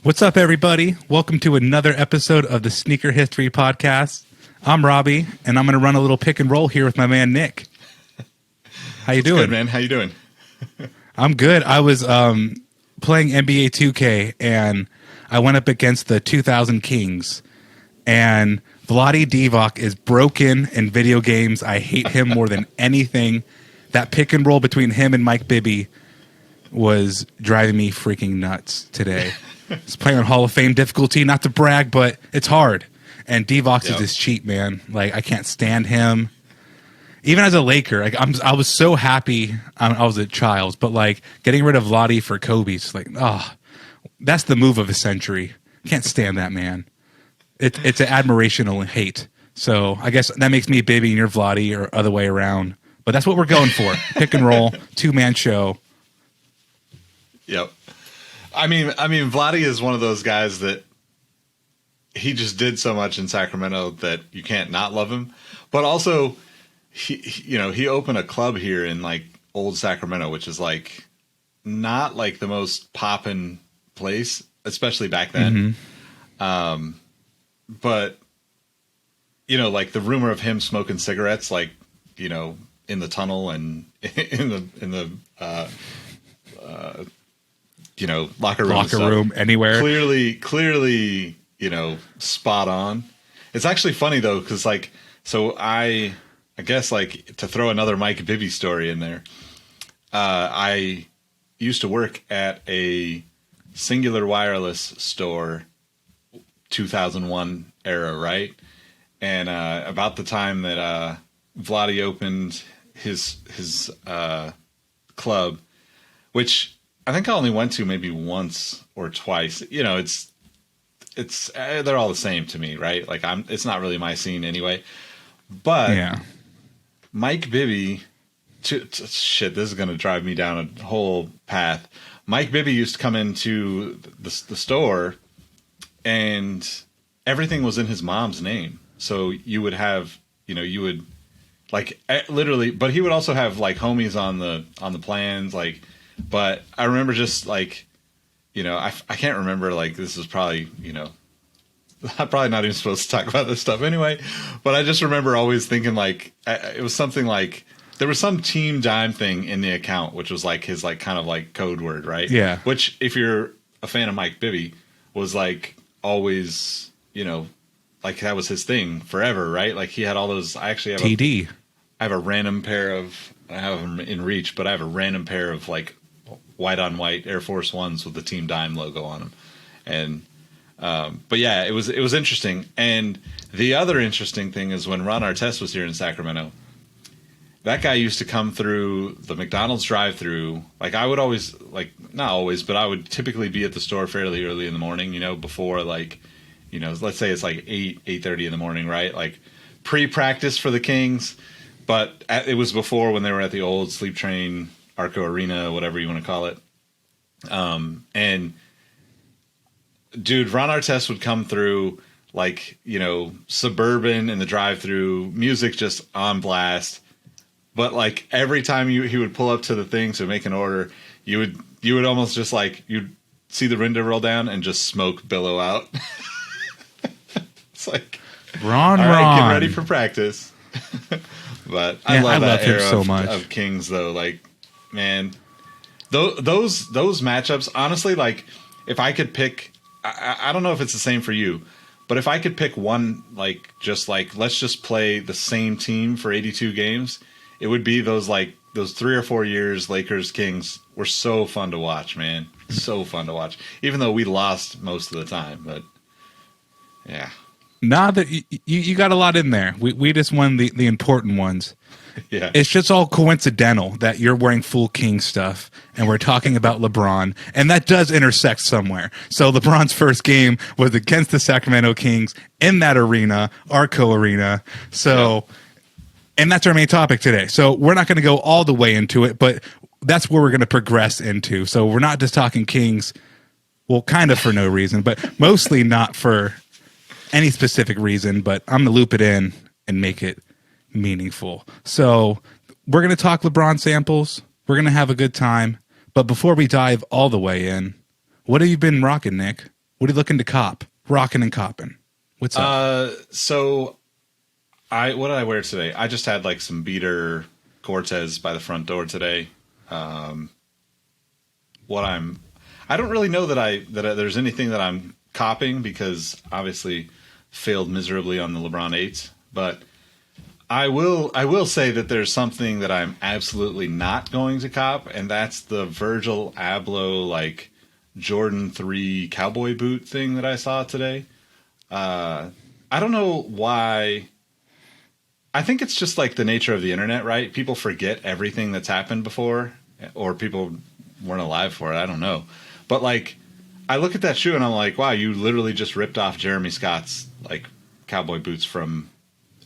What's up, everybody? Welcome to another episode of the Sneaker History Podcast. I'm Robbie, and I'm going to run a little pick and roll here with my man Nick. How you doing, good, man? How you doing? I'm good. I was playing NBA 2K, and I went up against the 2000 Kings, and Vlade Divac is broken in video games. I hate him more than anything. That pick and roll between him and Mike Bibby was driving me freaking nuts today. He's playing on Hall of Fame difficulty, not to brag, but it's hard. And Divac is just cheap, man. Like, I can't stand him. Even as a Laker, like I was so happy I was at Childs, but like getting rid of Vlade for Kobe, it's like, that's the move of the century. Can't stand that man. It's an admiration and hate. So I guess that makes me Bibby and you're Vlade, or other way around. But that's what we're going for. Pick and roll, 2-man show. Yep. I mean, Vlade is one of those guys that he just did so much in Sacramento that you can't not love him. But also, he opened a club here in like old Sacramento, which is like not like the most poppin' place, especially back then. Mm-hmm. But like the rumor of him smoking cigarettes, like in the tunnel and in the locker room anywhere. Clearly, spot on. It's actually funny though, because like, so I guess like to throw another Mike Bibby story in there. I used to work at a Singular Wireless store, 2001 era, right? And about the time that Vlade opened his club, which I think I only went to maybe once or twice. It's they're all the same to me, right? Like it's not really my scene anyway. But yeah. Mike Bibby, shit, this is going to drive me down a whole path. Mike Bibby used to come into the store, and everything was in his mom's name. So you would have, you would like literally, but he would also have like homies on the plans, like. But I remember just like, I can't remember, like, this is probably, I'm probably not even supposed to talk about this stuff anyway. But I just remember always thinking like, it was something like, there was some Team Dime thing in the account, which was like his like kind of like code word, right? Yeah. Which, if you're a fan of Mike Bibby, was like always, like that was his thing forever, right? Like he had all those, I actually have TD. I have a random pair of, I have them in reach, but I have a random pair of like white on white Air Force Ones with the Team Dime logo on them. And, but yeah, it was interesting. And the other interesting thing is when Ron Artest was here in Sacramento, that guy used to come through the McDonald's drive-through. Like I would always, like, not always, but I would typically be at the store fairly early in the morning, before like, let's say it's like 8:30 in the morning, right? Like pre-practice for the Kings. But it was before, when they were at the old Sleep Train, Arco Arena, whatever you want to call it. And dude, Ron Artest would come through like, suburban in the drive-through, music just on blast. But like every time he would pull up to the thing to make an order, you would almost just like, you'd see the window roll down and just smoke billow out. It's like, Ron, all right, get ready for practice. But I love that him era so much. of Kings, though. Like, man, those matchups. Honestly, like, if I could pick, I don't know if it's the same for you, but if I could pick one, like, just like let's just play the same team for 82 games, it would be those 3 or 4 years Lakers Kings were so fun to watch, man. So fun to watch, even though we lost most of the time. But yeah. Nah, that you got a lot in there. We just won the important ones. Yeah. It's just all coincidental that you're wearing full King stuff and we're talking about LeBron, and that does intersect somewhere. So LeBron's first game was against the Sacramento Kings in that arena, Arco Arena. So, and that's our main topic today. So we're not going to go all the way into it, but that's where we're going to progress into. So we're not just talking Kings, well, kind of for no reason, but mostly not for any specific reason, but I'm going to loop it in and make it meaningful. So we're going to talk LeBron samples. We're going to have a good time. But before we dive all the way in, what have you been rocking, Nick? What are you looking to cop? Rockin' and coppin'. What's up? So what did I wear today? I just had like some beater Cortez by the front door today. I don't really know that there's anything that I'm copping because obviously failed miserably on the LeBron 8s, but I will say that there's something that I'm absolutely not going to cop, and that's the Virgil Abloh like Jordan 3 cowboy boot thing that I saw today. I don't know why. I think it's just like the nature of the internet, right? People forget everything that's happened before, or people weren't alive for it. I don't know. But like, I look at that shoe and I'm like, wow, you literally just ripped off Jeremy Scott's like cowboy boots from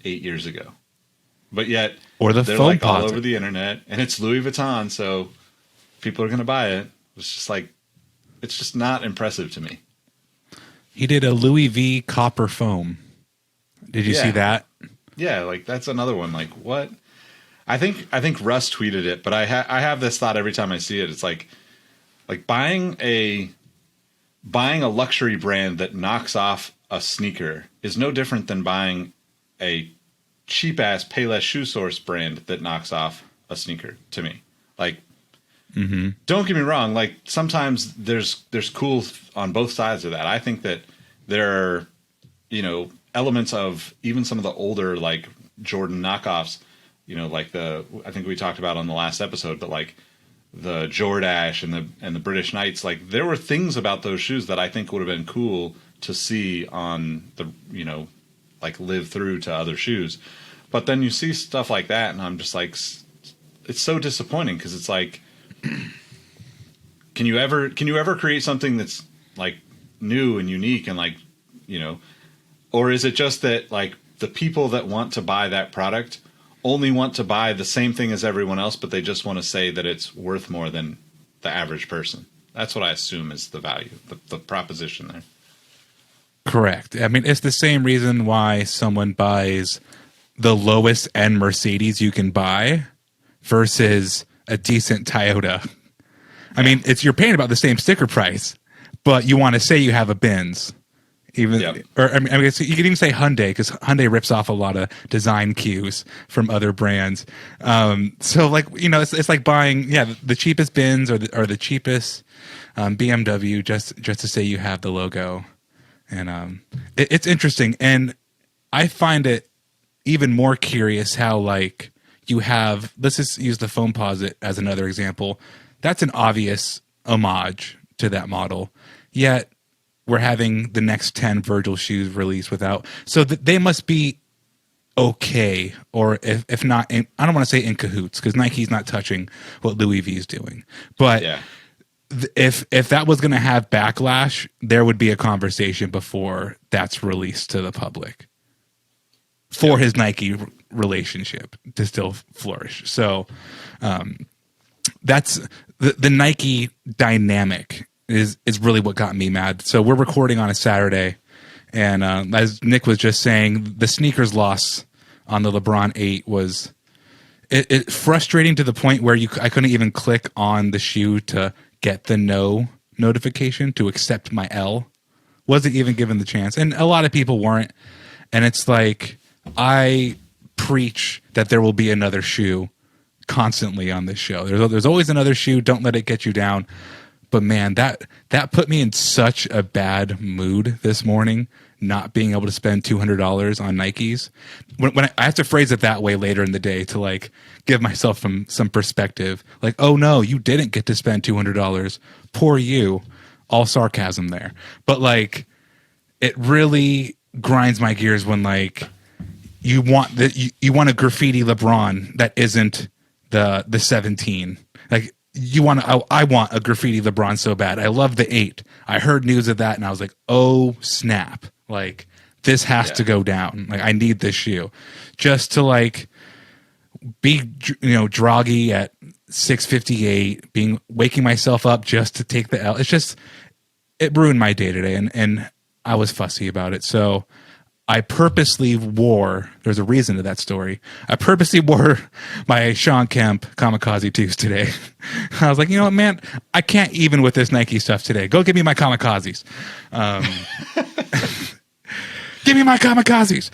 8 years ago. But yet, or the they're phone like posit. all over the internet, and it's Louis Vuitton, so people are going to buy it. It's just like, it's just not impressive to me. He did a Louis V copper foam. Did you see that? Yeah, like that's another one. Like what? I think Russ tweeted it, but I have this thought every time I see it. It's like buying a luxury brand that knocks off a sneaker is no different than buying a cheap ass Payless Shoe Source brand that knocks off a sneaker to me. Like, don't get me wrong. Like sometimes there's cool on both sides of that. I think that there are, elements of even some of the older like Jordan knockoffs, like I think we talked about on the last episode, but like the Jordache and the British Knights, like there were things about those shoes that I think would have been cool to see on the, like live through to other shoes. But then you see stuff like that and I'm just like, it's so disappointing because it's like, can you ever create something that's like new and unique and like, or is it just that like the people that want to buy that product only want to buy the same thing as everyone else, but they just want to say that it's worth more than the average person? That's what I assume is the value, the proposition there. Correct. I mean, it's the same reason why someone buys the lowest end Mercedes you can buy versus a decent Toyota. I mean, you're paying about the same sticker price, but you want to say you have a Benz. Or I guess you could even say Hyundai because Hyundai rips off a lot of design cues from other brands. So like it's like buying the cheapest Benz or the cheapest BMW just to say you have the logo, and it's interesting, and I find it even more curious how like you have, let's just use the foam posit as another example. That's an obvious homage to that model, yet we're having the next 10 Virgil shoes released without. So they must be okay, or if not, I don't want to say in cahoots because Nike's not touching what Louis V is doing. But if that was going to have backlash, there would be a conversation before that's released to the public for his Nike relationship to still flourish. So that's the Nike dynamic is really what got me mad. So we're recording on a Saturday, and as Nick was just saying, the sneakers loss on the LeBron 8 was it frustrating to the point where I couldn't even click on the shoe to get the no notification to accept my L. Wasn't even given the chance, and a lot of people weren't. And it's like I preach that there will be another shoe constantly on this show. There's always another shoe. Don't let it get you down. But man, that put me in such a bad mood this morning, not being able to spend $200 on Nikes. When I have to phrase it that way later in the day to like give myself some perspective, like, oh no, you didn't get to spend $200. Poor you. All sarcasm there. But like, it really grinds my gears when like you want a graffiti LeBron that isn't the 17. Like, I want a graffiti LeBron so bad. I love the 8. I heard news of that and I was like, oh snap. Like this has to go down. Like I need this shoe just to like be, droggy at 6:58, waking myself up just to take the L. It ruined my day today. And I was fussy about it. So I purposely wore, there's a reason to that story. I purposely wore my Sean Kemp Kamikaze 2s today. I was like, you know what, man, I can't even with this Nike stuff today. Go give me my Kamikazes. Give me my Kamikazes.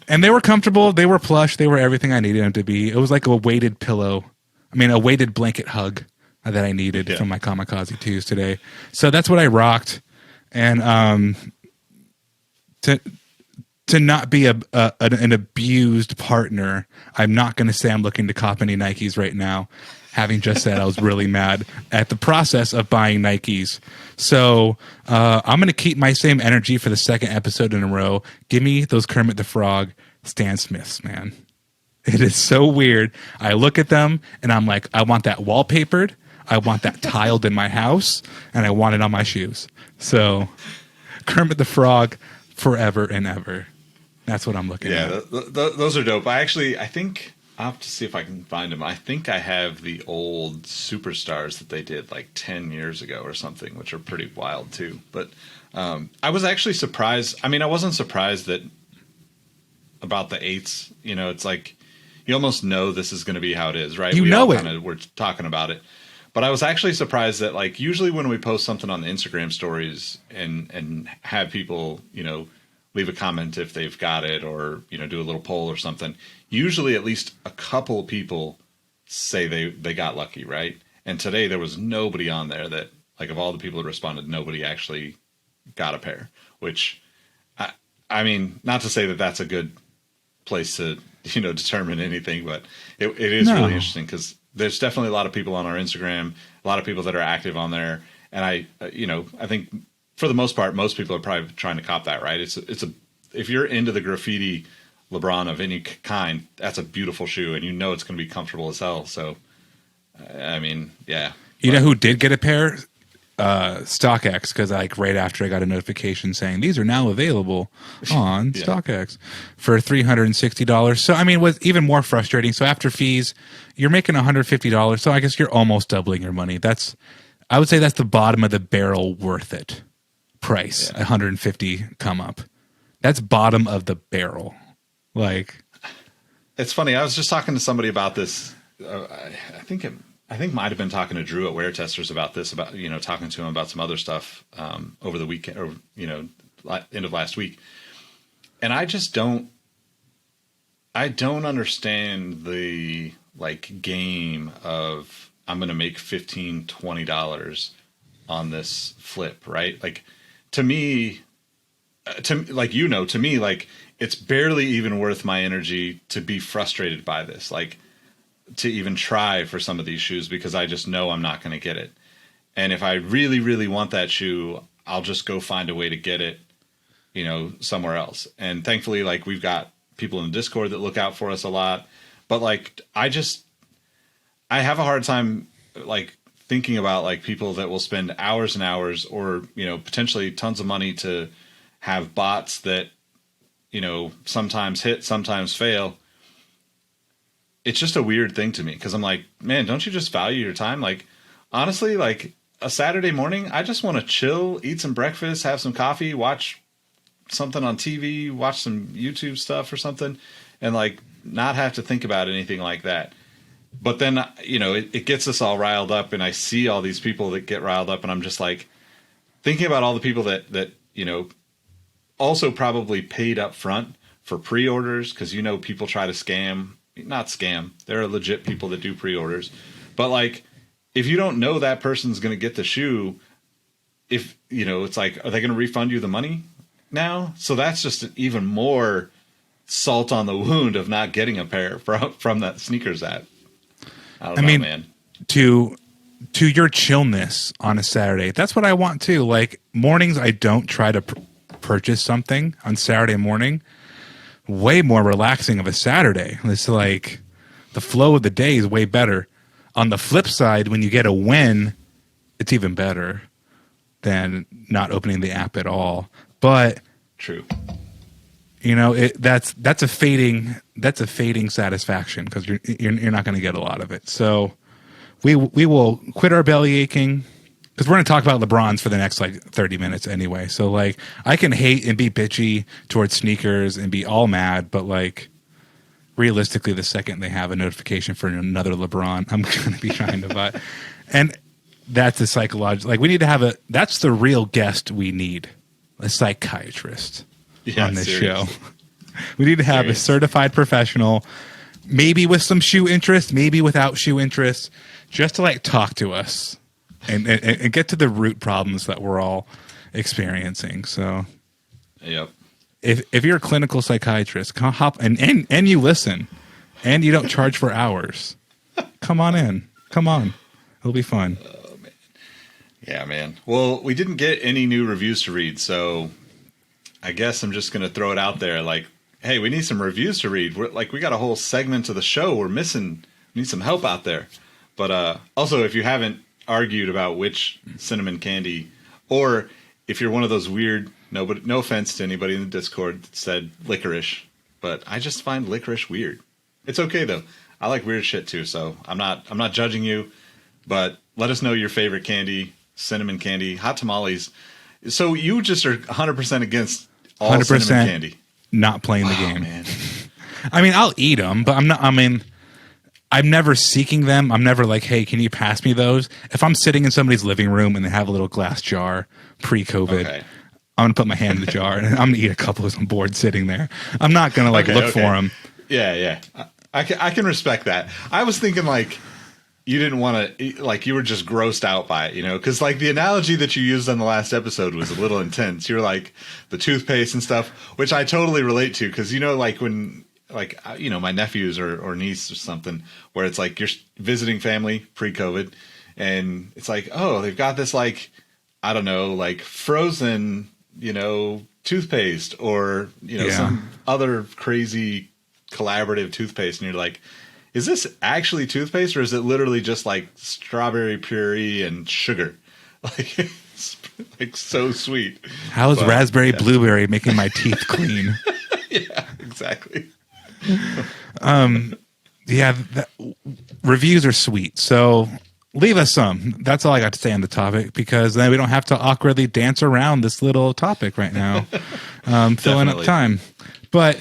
And they were comfortable. They were plush. They were everything I needed them to be. It was like a weighted pillow. I mean, a weighted blanket hug that I needed from my Kamikaze 2s today. So that's what I rocked. And to not be an abused partner, I'm not going to say I'm looking to cop any Nikes right now. Having just said I was really mad at the process of buying Nikes. So I'm going to keep my same energy for the second episode in a row. Give me those Kermit the Frog Stan Smiths, man. It is so weird. I look at them and I'm like, I want that wallpapered. I want that tiled in my house. And I want it on my shoes. So Kermit the Frog forever and ever. That's what I'm looking at. Yeah, those are dope. I think I'll have to see if I can find them. I think I have the old Superstars that they did like 10 years ago or something, which are pretty wild too. But I was actually surprised. I mean, I wasn't surprised that about the 8s. You know, it's like you almost know this is going to be how it is, right? You know it. We're talking about it. But I was actually surprised that, like, usually when we post something on the Instagram stories and have people, you know, leave a comment if they've got it or, you know, do a little poll or something, usually at least a couple people say they got lucky, right? And today there was nobody on there that, like, of all the people that responded, nobody actually got a pair, which, I mean, not to say that that's a good place to, you know, determine anything, but it is really interesting because there's definitely a lot of people on our Instagram, a lot of people that are active on there. And I think for the most part, most people are probably trying to cop that, right? If you're into the graffiti LeBron of any kind, that's a beautiful shoe and you know it's going to be comfortable as hell. So, I mean, yeah. You know who did get a pair? StockX, because like right after I got a notification saying these are now available on StockX for $360. So I mean, it was even more frustrating. So after fees, you're making $150. So I guess you're almost doubling your money. I would say that's the bottom of the barrel worth it price. 150 come up. That's bottom of the barrel. Like, it's funny. I was just talking to somebody about this. I think might have been talking to Drew at Wear Testers about this, about, you know, talking to him about some other stuff over the weekend or, you know, end of last week. And I just don't understand the like game of I'm going to make $15, $20 on this flip, right? Like to me, like it's barely even worth my energy to be frustrated by this. Like, to even try for some of these shoes because I just know I'm not going to get it. And if I really, really want that shoe, I'll just go find a way to get it, you know, somewhere else. And thankfully, like, we've got people in the Discord that look out for us a lot. But like, I have a hard time like thinking about like people that will spend hours and hours or, you know, potentially tons of money to have bots that, you know, sometimes hit, sometimes fail. It's just a weird thing to me because I'm like, man, don't you just value your time? Like, honestly, like a Saturday morning, I just want to chill, eat some breakfast, have some coffee, watch something on TV, watch some YouTube stuff or something, and like not have to think about anything like that. But then, you know, it gets us all riled up, and I see all these people that get riled up, and I'm just like thinking about all the people that you know, also probably paid up front for pre-orders because, you know, people try to scam. Not scam. There are legit people that do pre-orders. But like, if you don't know that person's going to get the shoe, if, you know, it's like, are they going to refund you the money now? So that's just even more salt on the wound of not getting a pair from that sneakers app. I mean, man. To your chillness on a Saturday, that's what I want too. Like mornings, I don't try to purchase something on Saturday morning. Way more relaxing of a Saturday. It's like the flow of the day is way better. On the flip side, when you get a win, it's even better than not opening the app at all. But true, you know, that's a fading satisfaction because you're not going to get a lot of it. So we will quit our belly aching, because we're going to talk about LeBrons for the next like 30 minutes anyway. So like I can hate and be bitchy towards sneakers and be all mad, but like realistically, the second they have a notification for another LeBron, I'm going to be trying to buy. And that's a psychological, like we need to have that's the real guest we need, a psychiatrist on this show. We need to have a certified professional, maybe with some shoe interest, maybe without shoe interest, just to like talk to us and get to the root problems that we're all experiencing. So, yep. If you're a clinical psychiatrist, come hop and you listen, and you don't charge for hours, come on in. Come on, it'll be fun. Oh man, yeah, man. Well, we didn't get any new reviews to read, so I guess I'm just gonna throw it out there. Like, hey, we need some reviews to read. We got a whole segment of the show we're missing. We need some help out there. But also, if you haven't argued about which cinnamon candy, or if you're one of those weird. No offense to anybody in the Discord that said licorice, but I just find licorice weird. It's okay though. I like weird shit too, so I'm not judging you, but let us know your favorite candy, cinnamon candy, hot tamales. So you just are 100% against all 100% cinnamon candy. Not playing the game. Man. I mean, I'll eat them, but I'm never seeking them. I'm never like, hey, can you pass me those? If I'm sitting in somebody's living room and they have a little glass jar pre-COVID, okay. I'm going to put my hand in the jar and I'm going to eat a couple as I'm bored sitting there. I'm not going to look for them. Yeah. I can respect that. I was thinking like you didn't want to, like you were just grossed out by it, you know, because like the analogy that you used on the last episode was a little intense. You were like the toothpaste and stuff, which I totally relate to because, you know, like when like, you know, my nephews or niece or something where it's like you're visiting family pre-COVID and it's like, oh, they've got this like, I don't know, like frozen, you know, toothpaste or, you know, some other crazy collaborative toothpaste. And you're like, is this actually toothpaste or is it literally just like strawberry puree and sugar? Like, it's like so sweet. How is raspberry blueberry making my teeth clean? Yeah, exactly. Reviews are sweet. So leave us some. That's all I got to say on the topic because then we don't have to awkwardly dance around this little topic right now, filling up time. But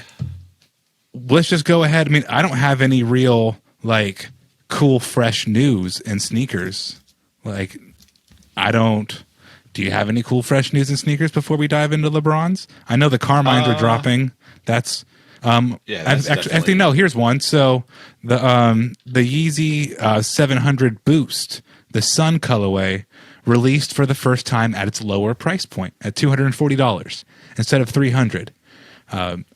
let's just go ahead. I mean, I don't have any real like cool, fresh news in sneakers. Like, I don't. Do you have any cool, fresh news in sneakers before we dive into LeBron's? I know the Carmines are dropping. That's actually no. Here's one. So the YEEZY 700 Boost, the Sun colorway, released for the first time at its lower price point at $240 instead of $300.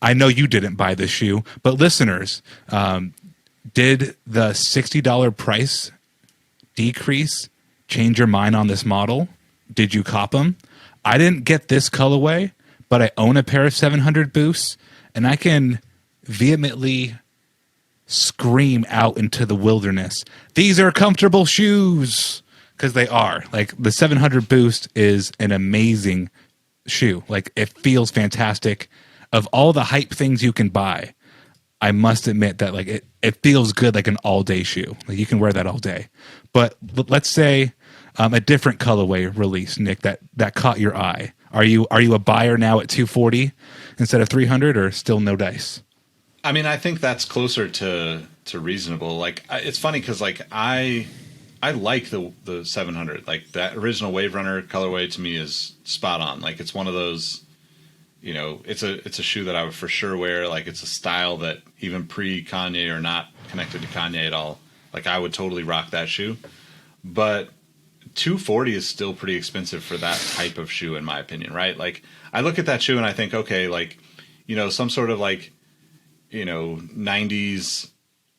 I know you didn't buy this shoe, but listeners, did the $60 price decrease change your mind on this model? Did you cop them? I didn't get this colorway, but I own a pair of 700 Boosts. And I can vehemently scream out into the wilderness, these are comfortable shoes, because they are. Like, the 700 Boost is an amazing shoe. Like, it feels fantastic. Of all the hype things you can buy, I must admit that like it feels good like an all-day shoe. Like, you can wear that all day. But let's say a different colorway release, Nick, that caught your eye. Are you a buyer now at $240 instead of $300, or still no dice? I mean, I think that's closer to reasonable. Like, it's funny because like I like the 700. Like, that original Wave Runner colorway to me is spot on. Like, it's one of those, you know, it's a shoe that I would for sure wear. Like, it's a style that even pre Kanye or not connected to Kanye at all, like I would totally rock that shoe. But $240 is still pretty expensive for that type of shoe, in my opinion, right? Like, I look at that shoe and I think, okay, like, you know, some sort of like, you know, 90s,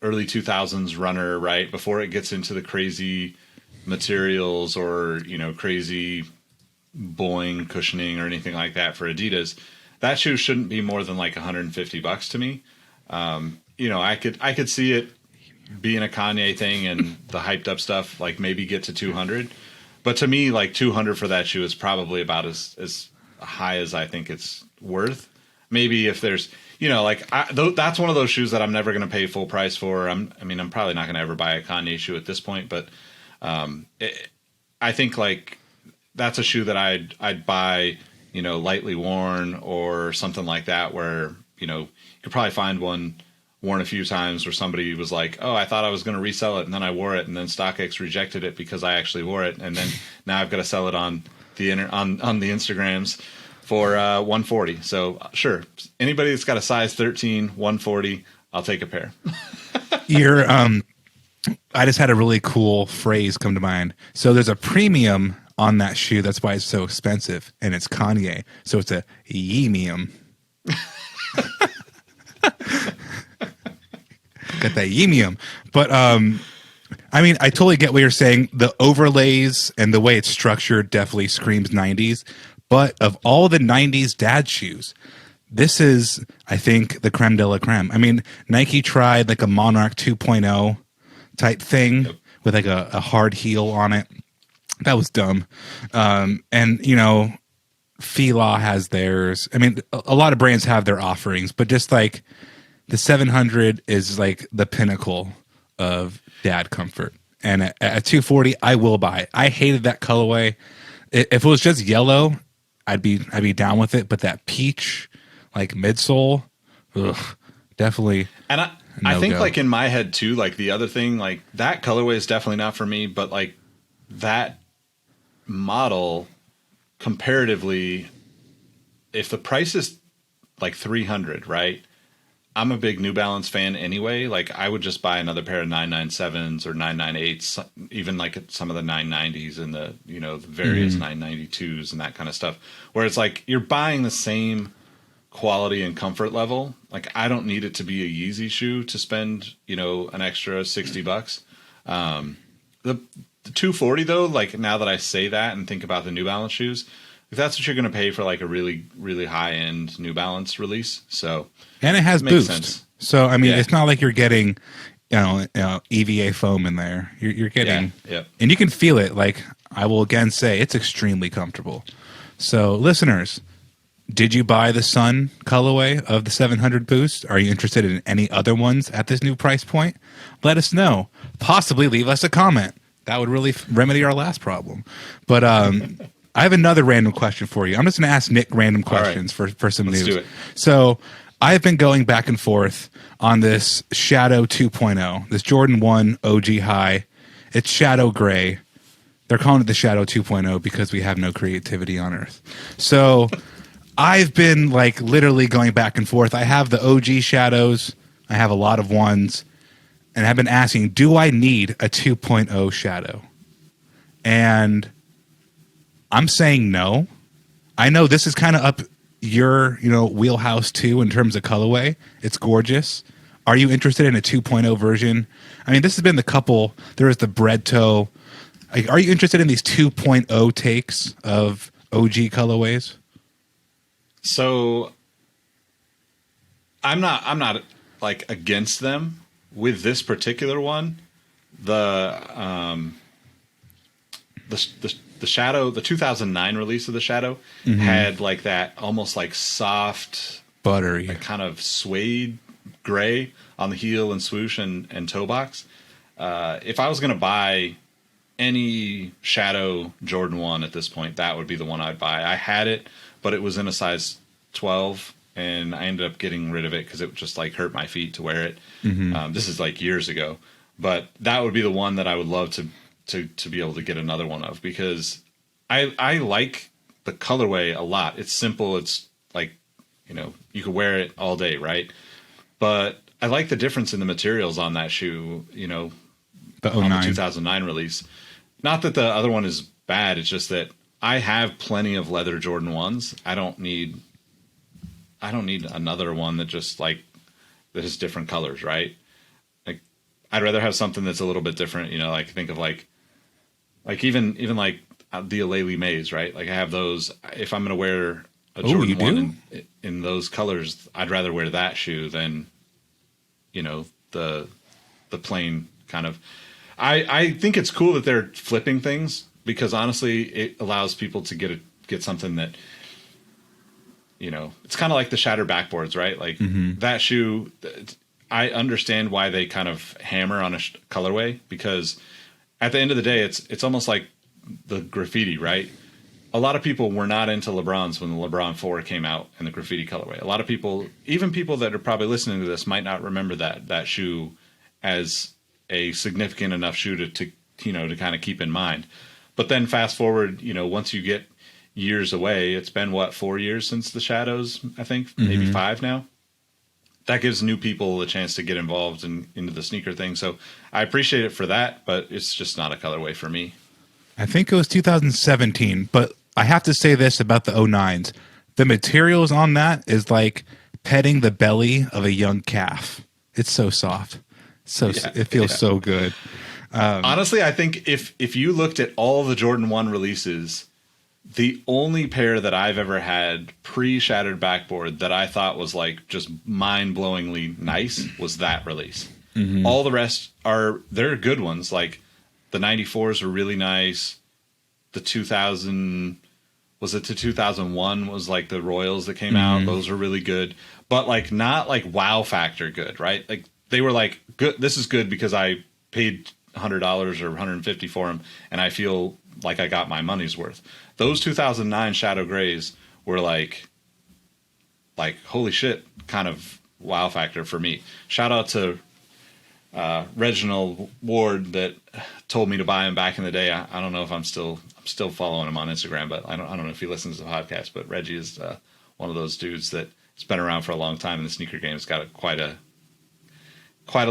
early 2000s runner, right? Before it gets into the crazy materials or, you know, crazy Boeing cushioning or anything like that for Adidas, that shoe shouldn't be more than like $150 to me. You know, I could see it being a Kanye thing and the hyped up stuff, like maybe get to 200. But to me, like 200 for that shoe is probably about as high as I think it's worth. Maybe if there's, you know, like that's one of those shoes that I'm never going to pay full price for. I'm probably not going to ever buy a Kanye shoe at this point, but I think like that's a shoe that I'd buy, lightly worn or something like that, where, you could probably find one worn a few times where somebody was like, oh, I thought I was going to resell it, and then I wore it, and then StockX rejected it because I actually wore it, and then now I've got to sell it on the on the Instagrams for 140. So sure, anybody that's got a size 13, 140, I'll take a pair. I just had a really cool phrase come to mind. So there's a premium on that shoe. That's why it's so expensive, and it's Kanye. So it's a yeemium. Got that yeemium. But I mean, I totally get what you're saying. The overlays and the way it's structured definitely screams 90s. But of all the 90s dad shoes, this is, I think, the creme de la creme. I mean, Nike tried like a Monarch 2.0 type thing with like a hard heel on it. That was dumb. And, Fila has theirs. I mean, a lot of brands have their offerings, but just like the 700 is like the pinnacle of dad comfort. And at 240, I will buy it. I hated that colorway. If it was just yellow, I'd be down with it. But that peach, like midsole, definitely. And I think like in my head too, like the other thing, like that colorway is definitely not for me. But like that model, comparatively, if the price is like 300, right? I'm a big New Balance fan anyway. Like I would just buy another pair of 997s or 998s, even like some of the 990s and the, the various 992s and that kind of stuff, where it's like you're buying the same quality and comfort level. Like I don't need it to be a Yeezy shoe to spend, an extra $60. The 240 though, like now that I say that and think about the New Balance shoes, if that's what you're going to pay for like a really, really high end New Balance release. So, and it has boost. Sense. So, I mean, it's not like you're getting, EVA foam in there. You're getting, and you can feel it. Like I will again say it's extremely comfortable. So listeners, did you buy the Sun colorway of the 700 Boost? Are you interested in any other ones at this new price point? Let us know. Possibly leave us a comment. That would really remedy our last problem. But I have another random question for you. I'm just going to ask Nick random questions for some news. Let's do it. So I've been going back and forth on this Shadow 2.0, this Jordan 1 OG high. It's shadow gray. They're calling it the Shadow 2.0 because we have no creativity on Earth. So I've been like literally going back and forth. I have the OG Shadows. I have a lot of ones. And I've been asking, do I need a 2.0 Shadow? And I'm saying no. I know this is kind of up your, wheelhouse too in terms of colorway. It's gorgeous. Are you interested in a 2.0 version? I mean, this has been the couple. There is the bread toe. Like, are you interested in these 2.0 takes of OG colorways? So I'm not like against them. With this particular one, the Shadow, the 2009 release of the Shadow had like that almost like soft, buttery, like kind of suede gray on the heel and swoosh and toe box. If I was going to buy any Shadow Jordan 1 at this point, that would be the one I'd buy. I had it, but it was in a size 12. And I ended up getting rid of it because it just like hurt my feet to wear it. This is like years ago, but that would be the one that I would love to be able to get another one of, because I like the colorway a lot. It's simple. It's like, you could wear it all day, right? But I like the difference in the materials on that shoe, the on the 2009 release. Not that the other one is bad. It's just that I have plenty of leather Jordan 1s. I don't need another one that just like that has different colors, right? Like I'd rather have something that's a little bit different, like think of like even like the Aleli Mays, right? Like I have those. If I'm going to wear a Jordan 1 in those colors, I'd rather wear that shoe than, the plain kind of. I think it's cool that they're flipping things, because honestly, it allows people to get something that, it's kind of like the shatter backboards, right? Like that shoe, I understand why they kind of hammer on a colorway, because at the end of the day, it's almost like the graffiti, right? a lot of people were not into LeBrons when the LeBron 4 came out in the graffiti colorway. A lot of people, even people that are probably listening to this, might not remember that shoe as a significant enough shoe to kind of keep in mind. But then fast forward, once you get years away, it's been 4 years since the Shadows, I think, maybe 5 now. That gives new people a chance to get involved into the sneaker thing. So I appreciate it for that, but it's just not a colorway for me. I think it was 2017, but I have to say this about the 09s. The materials on that is like petting the belly of a young calf. It's so soft. It feels so good. Honestly, I think if you looked at all the Jordan 1 releases, the only pair that I've ever had pre-shattered backboard that I thought was like just mind-blowingly nice was that release. Mm-hmm. All the rest they're good ones. Like the 94s were really nice. The 2000 was it to 2001 was like the Royals that came out. Those were really good, but like not like wow factor good, right? Like they were like good. This is good because I paid $100 or $150 for them, and I feel like I got my money's worth. Those 2009 Shadow Grays were like holy shit, kind of wow factor for me. Shout out to Reginald Ward that told me to buy him back in the day. I don't know if I'm still following him on Instagram, but I don't know if he listens to the podcast. But Reggie is one of those dudes that has been around for a long time in the sneaker game. It's got quite a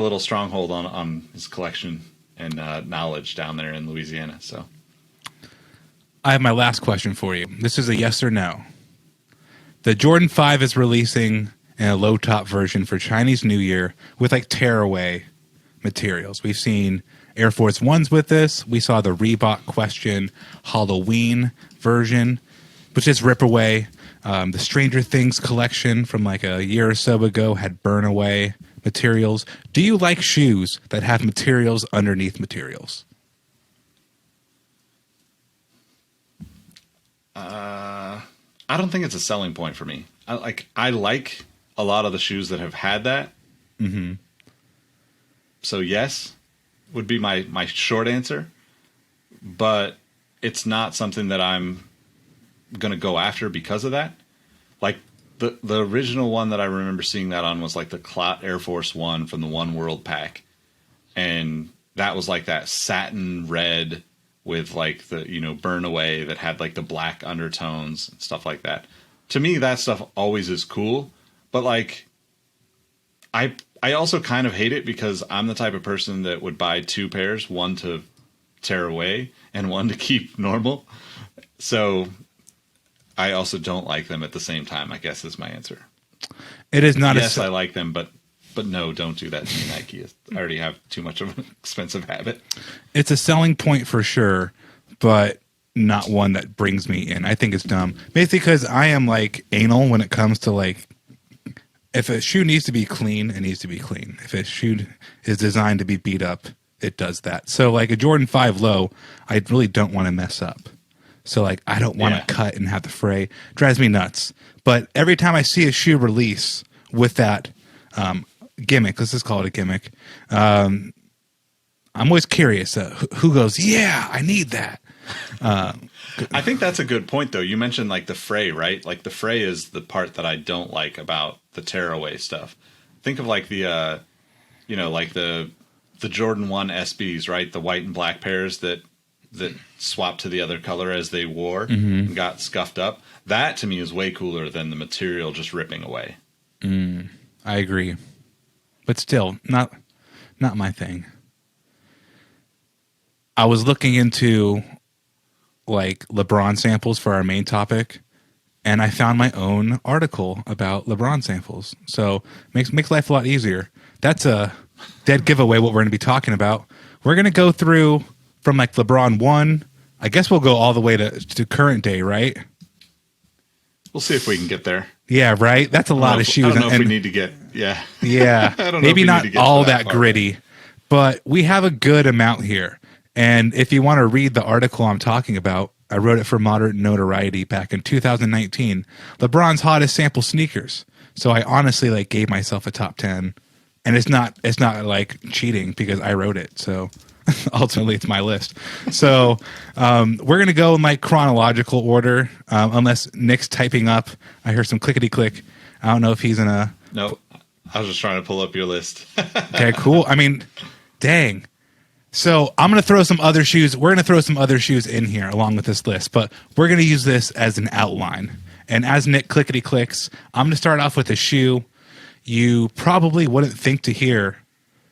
little stronghold on his collection and knowledge down there in Louisiana. So I have my last question for you. This is a yes or no. The Jordan 5 is releasing in a low top version for Chinese New Year with like tearaway materials. We've seen Air Force Ones with this. We saw the Reebok Question Halloween version, which is rip away. The Stranger Things collection from like a year or so ago had burn away materials. Do you like shoes that have materials underneath materials? I don't think it's a selling point for me. I like a lot of the shoes that have had that. Mm-hmm. So yes, would be my short answer, but it's not something that I'm going to go after because of that. Like the original one that I remember seeing that on was like the Clot Air Force One from the One World pack. And that was like that satin red with like the, burn away that had like the black undertones and stuff like that. To me, that stuff always is cool, but like I also kind of hate it because I'm the type of person that would buy two pairs, one to tear away and one to keep normal. So I also don't like them at the same time, I guess is my answer. It is not. Yes, I like them, but no, don't do that to me, Nike. I already have too much of an expensive habit. It's a selling point for sure, but not one that brings me in. I think it's dumb. Basically because I am like anal when it comes to like, if a shoe needs to be clean, it needs to be clean. If a shoe is designed to be beat up, it does that. So like a Jordan 5 low, I really don't want to mess up. So like I don't want to cut and have the fray. Drives me nuts. But every time I see a shoe release with that gimmick, let's just call it a gimmick, I'm always curious who goes, yeah, I need that. I think that's a good point, though. You mentioned like the fray, right? Like the fray is the part that I don't like about the tearaway stuff. Think of like the, like the Jordan 1 SBs, right? The white and black pairs that swapped to the other color as they wore and got scuffed up. That to me is way cooler than the material just ripping away. I agree, but still not my thing. I was looking into like LeBron samples for our main topic, and I found my own article about LeBron samples. So makes life a lot easier. That's a dead giveaway what we're going to be talking about. We're going to go through from like LeBron 1. I guess we'll go all the way to current day, right? We'll see if we can get there. Yeah, right? That's a lot of shoes. I don't know if we need to get, yeah. Yeah. I don't know maybe not all that far, gritty, but we have a good amount here. And if you want to read the article I'm talking about, I wrote it for Moderate Notoriety back in 2019. LeBron's hottest sample sneakers. So I honestly gave myself a top 10, and it's not like cheating because I wrote it. So Ultimately, it's my list. So we're going to go in like chronological order, unless Nick's typing up. I hear some clickety click. I don't know if he's in a. No, I was just trying to pull up your list. Okay, cool. I mean, dang. So I'm going to throw some other shoes. We're going to throw some other shoes in here along with this list, but we're going to use this as an outline. And as Nick clickety clicks, I'm going to start off with a shoe you probably wouldn't think to hear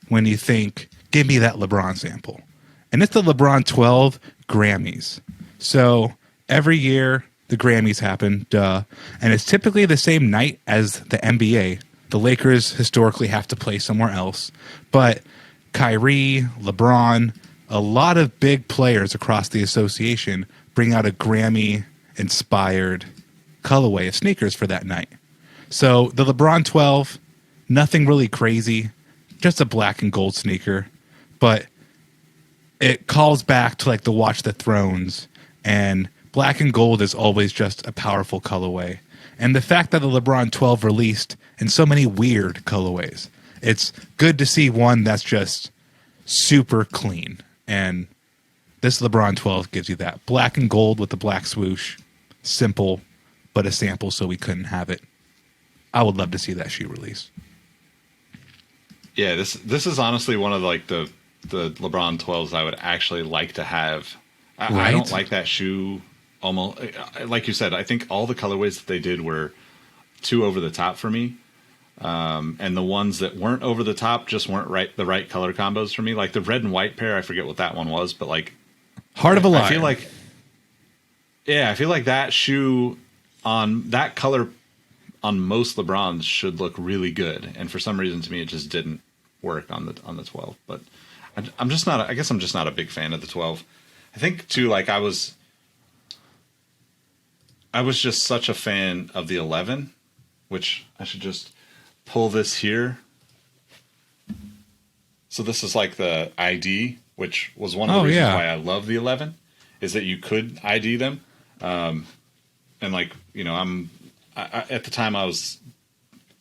when you think, give me that LeBron sample. And it's the LeBron 12 Grammys. So every year the Grammys happen, duh. And it's typically the same night as the NBA. The Lakers historically have to play somewhere else. But Kyrie, LeBron, a lot of big players across the association bring out a Grammy-inspired colorway of sneakers for that night. So the LeBron 12, nothing really crazy, just a black and gold sneaker. But it calls back to like the Watch the Thrones, and black and gold is always just a powerful colorway. And the fact that the LeBron 12 released in so many weird colorways, it's good to see one that's just super clean. And this LeBron 12 gives you that. Black and gold with the black swoosh. Simple, but a sample, so we couldn't have it. I would love to see that shoe release. Yeah, this is honestly one of like the LeBron 12s I would actually like to have. I don't like that shoe. Almost like you said, I think all the colorways that they did were too over the top for me. And the ones that weren't over the top just weren't the right color combos for me. Like the red and white pair, I forget what that one was, but like Heart of a Lion. I feel like that shoe on that color on most LeBrons should look really good. And for some reason to me, it just didn't work on the 12, but I'm just not, I guess I'm just not a big fan of the 12. I think too, like I was just such a fan of the 11, which I should just pull this here. So this is like the ID, which was one of the reasons why I love the 11, is that you could ID them. And like, you know, at the time I was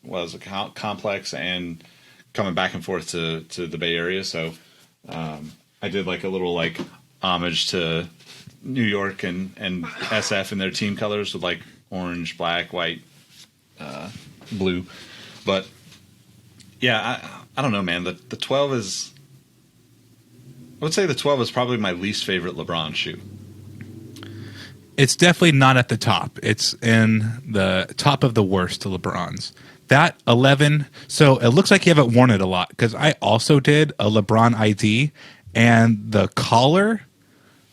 a complex and coming back and forth to the Bay Area. So, I did like a little like homage to New York and SF and their team colors with like orange, black, white, blue. But yeah, I don't know, man. The 12 is, I would say the 12 is probably my least favorite LeBron shoe. It's definitely not at the top. It's in the top of the worst LeBrons. That 11, so it looks like you haven't worn it a lot, because I also did a LeBron ID, and the collar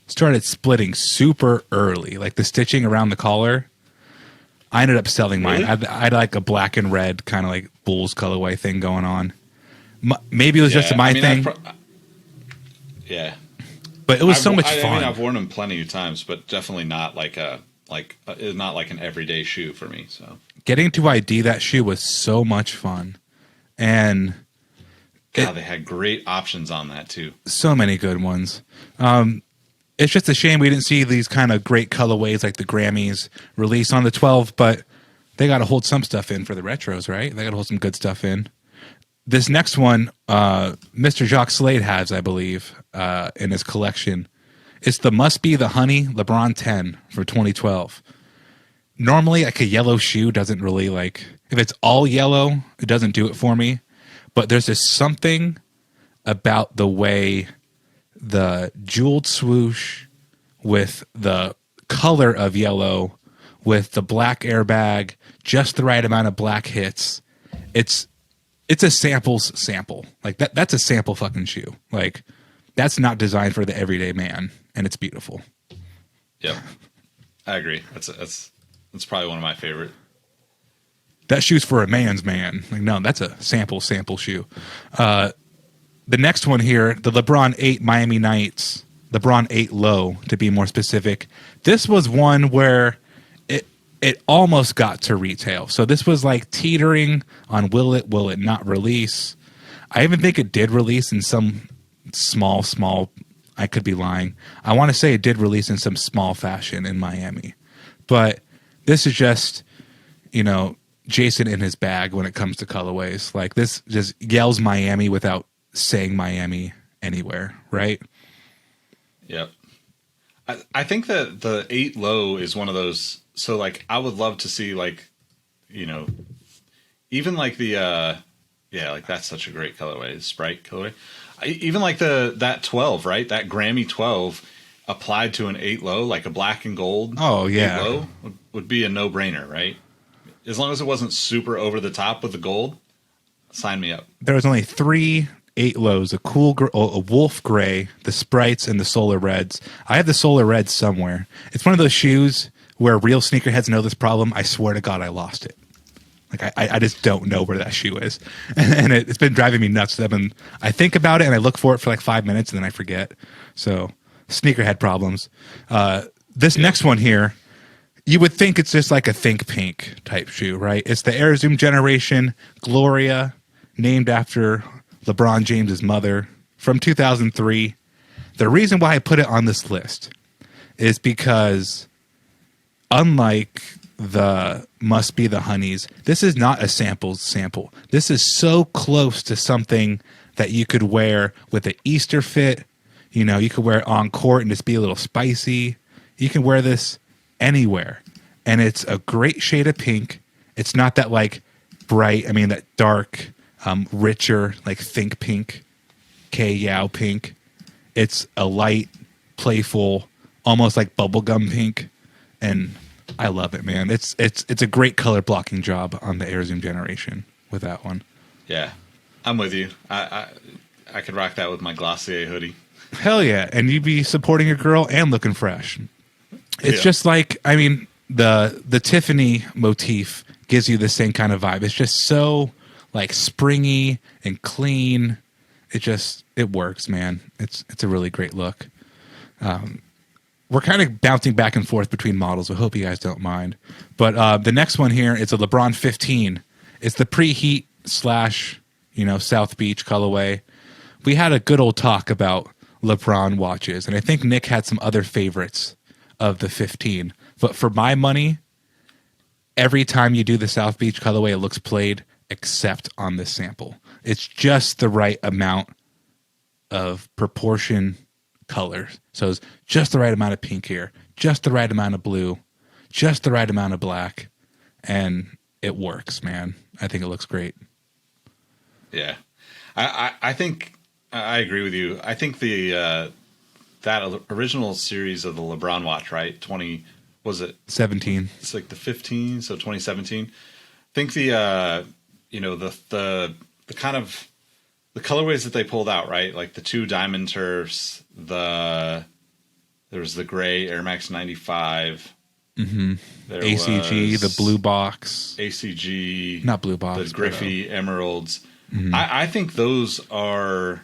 started splitting super early, like the stitching around the collar. I ended up selling mine. Really? I had like a black and red kind of like Bulls colorway thing going on. Maybe it was just my thing. Yeah. But it was so much fun. I mean, I've worn them plenty of times, but definitely not like it's not like an everyday shoe for me. So getting to ID that shoe was so much fun, and God, they had great options on that too. So many good ones. It's just a shame we didn't see these kind of great colorways like the Grammys release on the 12, but they got to hold some stuff in for the retros, right? They got to hold some good stuff in. This next one, Mr. Jacques Slade has, I believe, in his collection. It's the Must Be the Honey LeBron 10 for 2012. Normally, like a yellow shoe doesn't really like, if it's all yellow, it doesn't do it for me. But there's just something about the way the jeweled swoosh with the color of yellow, with the black airbag, just the right amount of black hits. It's a sample. Like that's a sample fucking shoe. Like that's not designed for the everyday man, and it's beautiful. Yep. I agree. That's probably one of my favorite. That shoe's for a man's man. Like, no, that's a sample shoe. The next one here, the LeBron 8 Miami Nights, LeBron 8 Low, to be more specific. This was one where it almost got to retail. So this was like teetering on will it not release. I even think it did release in some small, I could be lying. I want to say it did release in some small fashion in Miami. But this is just, you know, Jason in his bag when it comes to colorways. Like this just yells Miami without saying Miami, anywhere, right? Yep. I think that the 8 low is one of those. So like, I would love to see like, you know, even like the, yeah, like that's such a great colorway, Sprite colorway. Even like that 12, right? That Grammy 12 applied to an 8 low, like a black and gold. Oh yeah, 8 low would be a no brainer, right? As long as it wasn't super over the top with the gold, sign me up. There was only 3 8 lows: a a wolf gray, the Sprites, and the solar reds. I have the solar reds somewhere. It's one of those shoes where real sneakerheads know this problem. I swear to God, I lost it. Like I just don't know where that shoe is, and it's been driving me nuts. I think about it and I look for it for like 5 minutes and then I forget. So sneakerhead problems. This next one here, you would think it's just like a Think Pink type shoe, right? It's the Air Zoom Generation Gloria, named after LeBron James's mother, from 2003. The reason why I put it on this list is because, unlike the Must Be the Honeys, this is not a sample. This is so close to something that you could wear with an Easter fit. You know, you could wear it on court and just be a little spicy. You can wear this anywhere. And it's a great shade of pink. It's not that like bright, that dark, richer, like Think Pink, Yao pink. It's a light, playful, almost like bubblegum pink. And I love it, man. It's a great color blocking job on the Air Zoom Generation with that one. Yeah, I'm with you. I could rock that with my Glossier hoodie. Hell yeah. And you'd be supporting your girl and looking fresh. It's just like, the Tiffany motif gives you the same kind of vibe. It's just so like springy and clean. It works, man. It's a really great look. We're kind of bouncing back and forth between models. I hope you guys don't mind. But the next one here is a LeBron 15. It's the preheat / South Beach colorway. We had a good old talk about LeBron watches, and I think Nick had some other favorites of the 15. But for my money, every time you do the South Beach colorway, it looks played, except on this sample. It's just the right amount of proportion color. So it's just the right amount of pink here, just the right amount of blue, just the right amount of black, and it works, man. I think it looks great. Yeah. I think I agree with you. I think the that original series of the LeBron watch, right? 17. It's like the 15, so 2017. I think the the kind of the colorways that they pulled out, right? Like the 2 diamond turfs, there was the gray Air Max 95. Mm-hmm. ACG, the blue box. ACG, not blue box. The Griffey emeralds. Mm-hmm. I think those are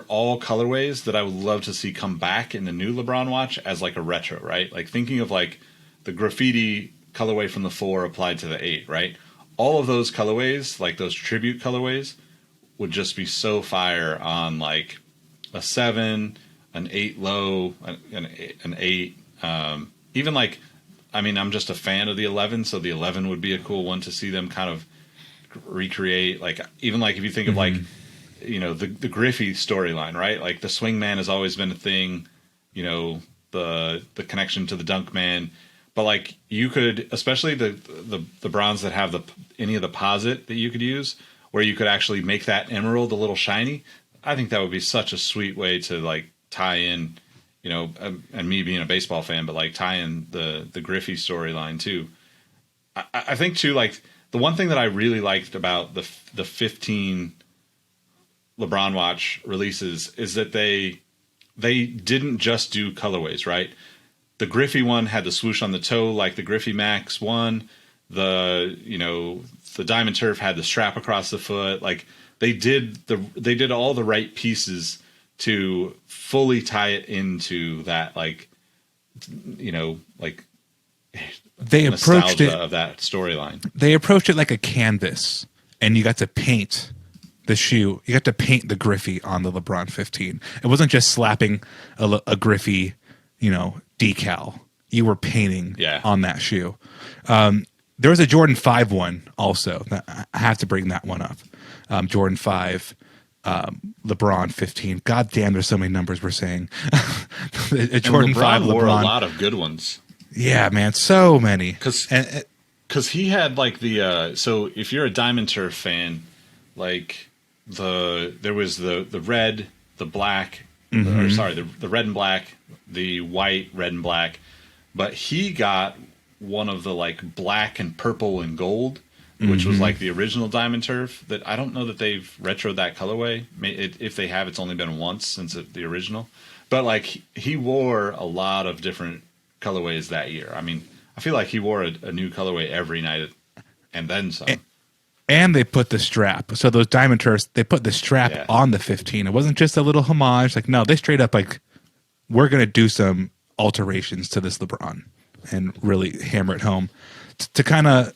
all colorways that I would love to see come back in the new LeBron watch as like a retro, right? Like thinking of like the graffiti colorway from the 4 applied to the 8, right? All of those colorways, like those tribute colorways, would just be so fire on like a 7, an 8 low, an 8. Even like, I'm just a fan of the 11, so the 11 would be a cool one to see them kind of recreate. Like even like if you think of like, the Griffey storyline, right? Like the swing man has always been a thing, the connection to the dunk man. But like you could, especially the bronze that have any of the posit that you could use, where you could actually make that emerald a little shiny. I think that would be such a sweet way to like tie in, and me being a baseball fan, but like tie in the Griffey storyline too. I think too, like the one thing that I really liked about the 15 LeBron watch releases is that they didn't just do colorways, right? The Griffey one had the swoosh on the toe, like the Griffey Max one. The Diamond Turf had the strap across the foot. Like they did all the right pieces to fully tie it into that, like they approached it of that storyline. They approached it like a canvas, and you got to paint the shoe. You got to paint the Griffey on the LeBron 15. It wasn't just slapping a Griffey, decal. You were painting on that shoe. There was a Jordan 5 one also. I have to bring that one up. Jordan 5. LeBron 15. God damn, there's so many numbers we're saying. A And Jordan LeBron 5 wore LeBron. a lot of good ones. Yeah, man, so many. Because he had like the so if you're a Diamond Turf fan, like there was the red, the black, or sorry, the red and black, the white, red and black, but he got one of the like black and purple and gold, which was like the original Diamond Turf. That I don't know that they've retroed that colorway. If they have, it's only been once since the original. But like he wore a lot of different colorways that year. I mean, I feel like he wore a new colorway every night, and then some. And they put the strap. So those Diamond Turfs, they put the strap on the 15. It wasn't just a little homage. Like, no, they straight up like, we're going to do some alterations to this LeBron and really hammer it home. To kind of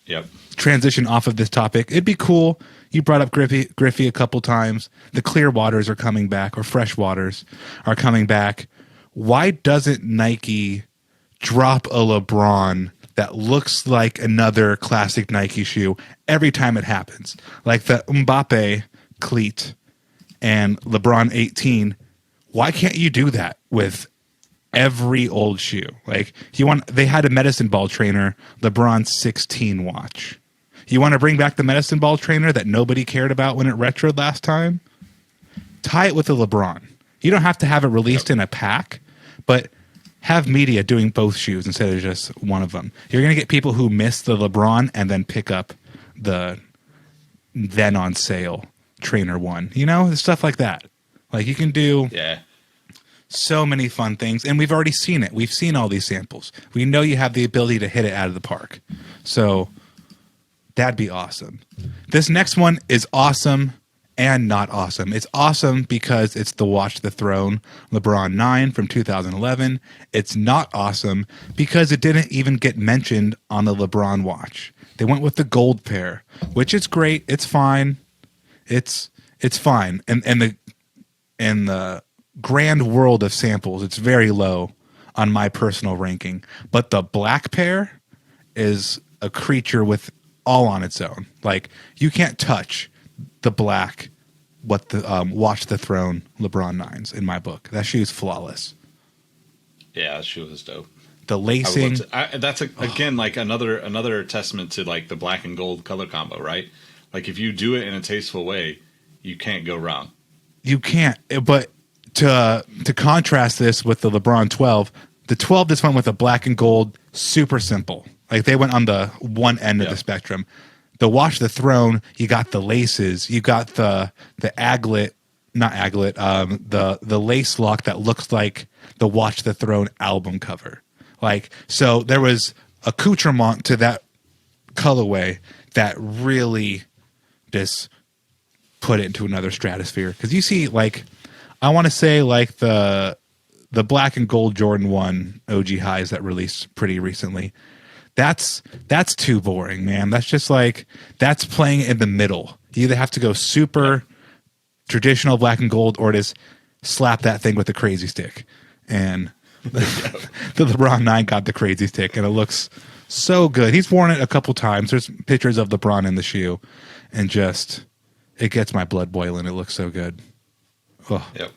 transition off of this topic, it'd be cool. You brought up Griffey a couple times. The clear waters are coming back, or fresh waters are coming back. Why doesn't Nike drop a LeBron that looks like another classic Nike shoe every time it happens? Like the Mbappe cleat and LeBron 18. Why can't you do that with every old shoe? Like they had a medicine ball trainer, LeBron 16 watch. You want to bring back the medicine ball trainer that nobody cared about when it retroed last time? Tie it with the LeBron. You don't have to have it released in a pack, but have media doing both shoes instead of just one of them. You're going to get people who miss the LeBron and then pick up the then on sale trainer one. You know, stuff like that. Like you can do so many fun things, and we've already seen it. We've seen all these samples. We know you have the ability to hit it out of the park. So that'd be awesome. This next one is awesome and not awesome. It's awesome because it's the Watch the Throne LeBron 9 from 2011. It's not awesome because it didn't even get mentioned on the LeBron watch. They went with the gold pair, which is great. It's fine. It's fine. And the grand world of samples, it's very low on my personal ranking. But the black pair is a creature with all on its own. Like you can't touch the black Watch the Throne LeBron 9s in my book. That shoe's flawless. Yeah, that shoe is dope. The lacing. That's again like another testament to like the black and gold color combo, right? Like if you do it in a tasteful way, you can't go wrong. You can't. But to contrast this with the LeBron 12, the 12 just went with a black and gold, super simple. Like they went on the one end of the spectrum. The Watch the Throne, you got the laces, you got the aglet, not aglet, the lace lock that looks like the Watch the Throne album cover. Like, so there was accoutrement to that colorway that really just put it into another stratosphere. Because you see, like, I want to say like the black and gold Jordan 1 OG highs that released pretty recently. That's too boring, man. That's just like, that's playing in the middle. You either have to go super traditional black and gold or just slap that thing with the crazy stick. And the LeBron 9 got the crazy stick, and it looks so good. He's worn it a couple times. There's pictures of LeBron in the shoe, and just, it gets my blood boiling. It looks so good. Oh. Yep.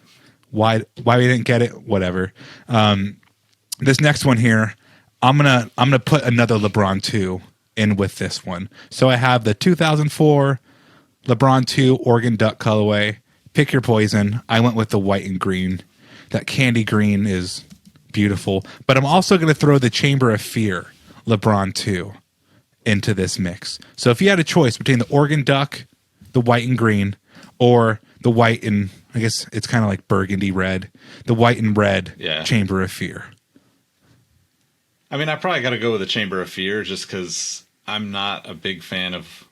Why we didn't get it? Whatever. This next one here, I'm gonna put another LeBron 2 in with this one. So I have the 2004 LeBron 2 Oregon Duck colorway. Pick your poison. I went with the white and green. That candy green is beautiful. But I'm also going to throw the Chamber of Fear LeBron 2 into this mix. So if you had a choice between the Oregon Duck, the white and green, or the white and, I guess it's kind of like burgundy red, the white and red Chamber of Fear. I mean, I probably got to go with the Chamber of Fear just because I'm not a big fan of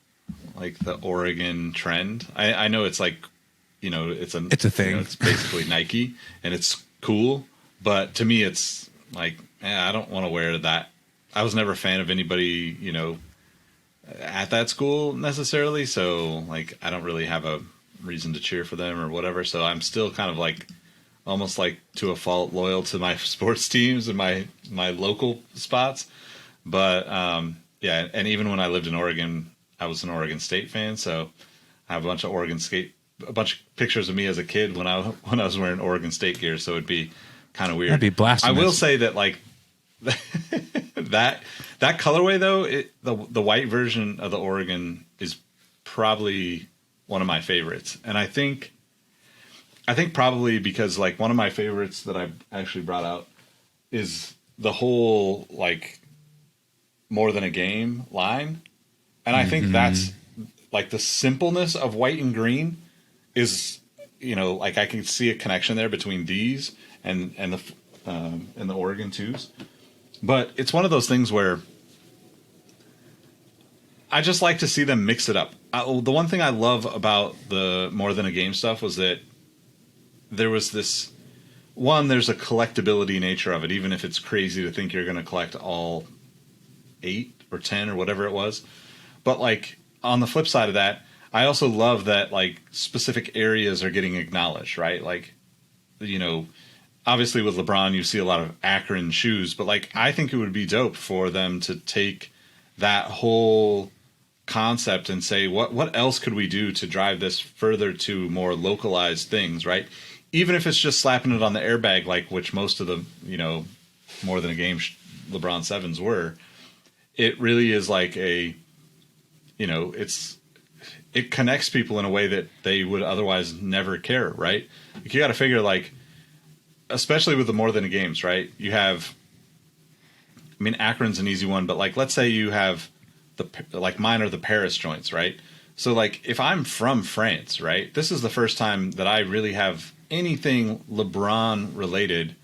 like the Oregon trend. I know it's like, you know, it's a thing. You know, it's basically Nike and it's cool, but to me, it's like, I don't want to wear that. I was never a fan of anybody, you know, at that school necessarily. So like, I don't really have a reason to cheer for them or whatever. So I'm still kind of like, almost like to a fault loyal to my sports teams and my local spots. But and even when I lived in Oregon, I was an Oregon State fan. So I have a bunch of Oregon State a bunch of pictures of me as a kid when I was wearing Oregon State gear, so it'd be kind of weird. That'd be blasphemous. I will say that like that colorway though, the white version of the Oregon is probably one of my favorites, and I think probably because like one of my favorites that I actually brought out is the whole like more than a game line, and I think that's like the simpleness of white and green is, you know, like I can see a connection there between these and the Oregon 2s. But it's one of those things where I just like to see them mix it up. The one thing I love about the more than a game stuff was that there was this one, there's a collectability nature of it, even if it's crazy to think you're going to collect all 8 or 10 or whatever it was. But like on the flip side of that, I also love that like specific areas are getting acknowledged, right? Like, you know, obviously with LeBron, you see a lot of Akron shoes, but like, I think it would be dope for them to take that whole concept and say, what else could we do to drive this further to more localized things, right? Even if it's just slapping it on the airbag, like which most of the, you know, more than a game LeBron 7s were, it really is like a, you know, it connects people in a way that they would otherwise never care, right? Like you got to figure like, especially with the more than a games, right? You have, I mean, Akron's an easy one, but like, let's say you have like mine are the Paris joints, right? So like if I'm from France, right, this is the first time that I really have anything LeBron related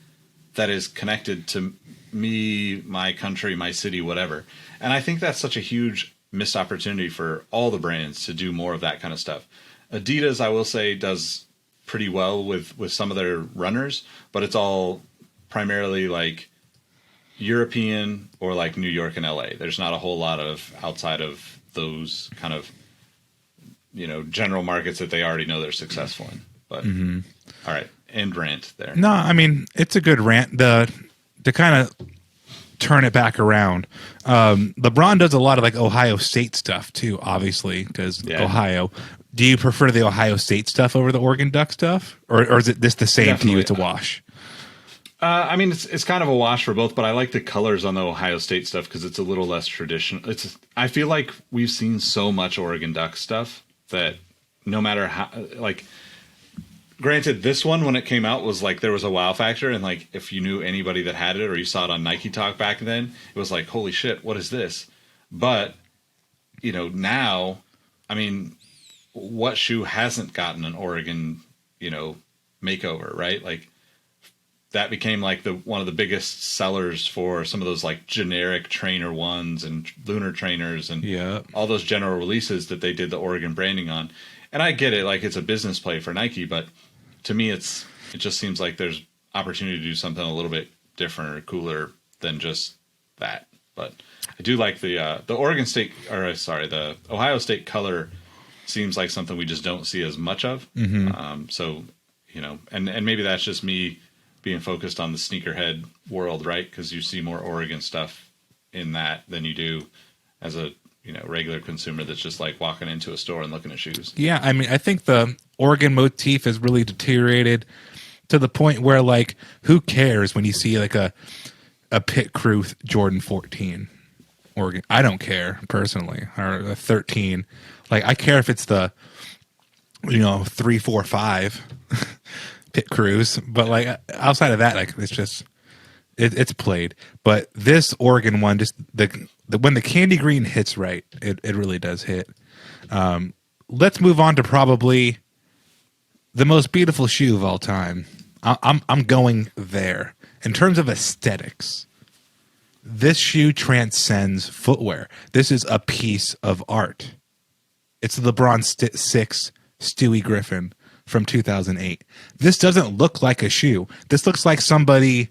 that is connected to me, my country, my city, whatever. And I think that's such a huge missed opportunity for all the brands to do more of that kind of stuff. Adidas, I will say, does pretty well with some of their runners, but it's all primarily like European or like New York and LA. There's not a whole lot of outside of those kind of, you know, general markets that they already know they're successful in. But all right, end rant there. No, I mean, it's a good rant. To kind of turn it back around, LeBron does a lot of like Ohio State stuff too, obviously, because Ohio. Do you prefer the Ohio State stuff over the Oregon Duck stuff, or is it this the same Definitely. to you? It's a wash. I mean, it's kind of a wash for both, but I like the colors on the Ohio State stuff because it's a little less traditional. I feel like we've seen so much Oregon Duck stuff that no matter how, like, granted, this one when it came out was like there was a wow factor, and like if you knew anybody that had it or you saw it on Nike Talk back then, it was like, holy shit, what is this? But you know, now, I mean, what shoe hasn't gotten an Oregon, you know, makeover, right? Like that became like one of the biggest sellers for some of those like generic trainer ones and lunar trainers and all those general releases that they did the Oregon branding on. And I get it, like it's a business play for Nike, but to me, it just seems like there's opportunity to do something a little bit different or cooler than just that. But I do like the Oregon State, or sorry, the Ohio State color seems like something we just don't see as much of. So, you know, and maybe that's just me being focused on the sneakerhead world, right? Because you see more Oregon stuff in that than you do as a, you know, regular consumer that's just like walking into a store and looking at shoes. Yeah, I mean, I think the Oregon motif has really deteriorated to the point where, like, who cares when you see like a pit crew Jordan 14 Oregon? I don't care personally, or a 13. Like, I care if it's the, you know, 3, 4, 5 pit crews, but like outside of that, like it's just it's played. But this Oregon one, just the when the candy green hits right, it really does hit. Let's move on to probably the most beautiful shoe of all time. I'm going there in terms of aesthetics. This shoe transcends footwear. This is a piece of art. It's the LeBron 6 Stewie Griffin from 2008. This doesn't look like a shoe. This looks like somebody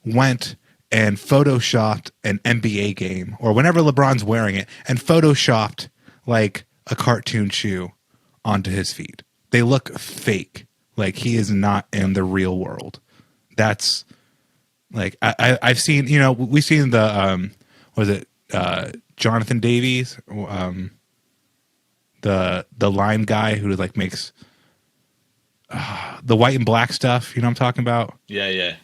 went and photoshopped an NBA game, or whenever LeBron's wearing it, and photoshopped like a cartoon shoe onto his feet. They look fake. Like he is not in the real world. That's like I've seen, you know, we've seen the was it Jonathan Davies, the line guy who like makes the white and black stuff. You know what I'm talking about? Yeah.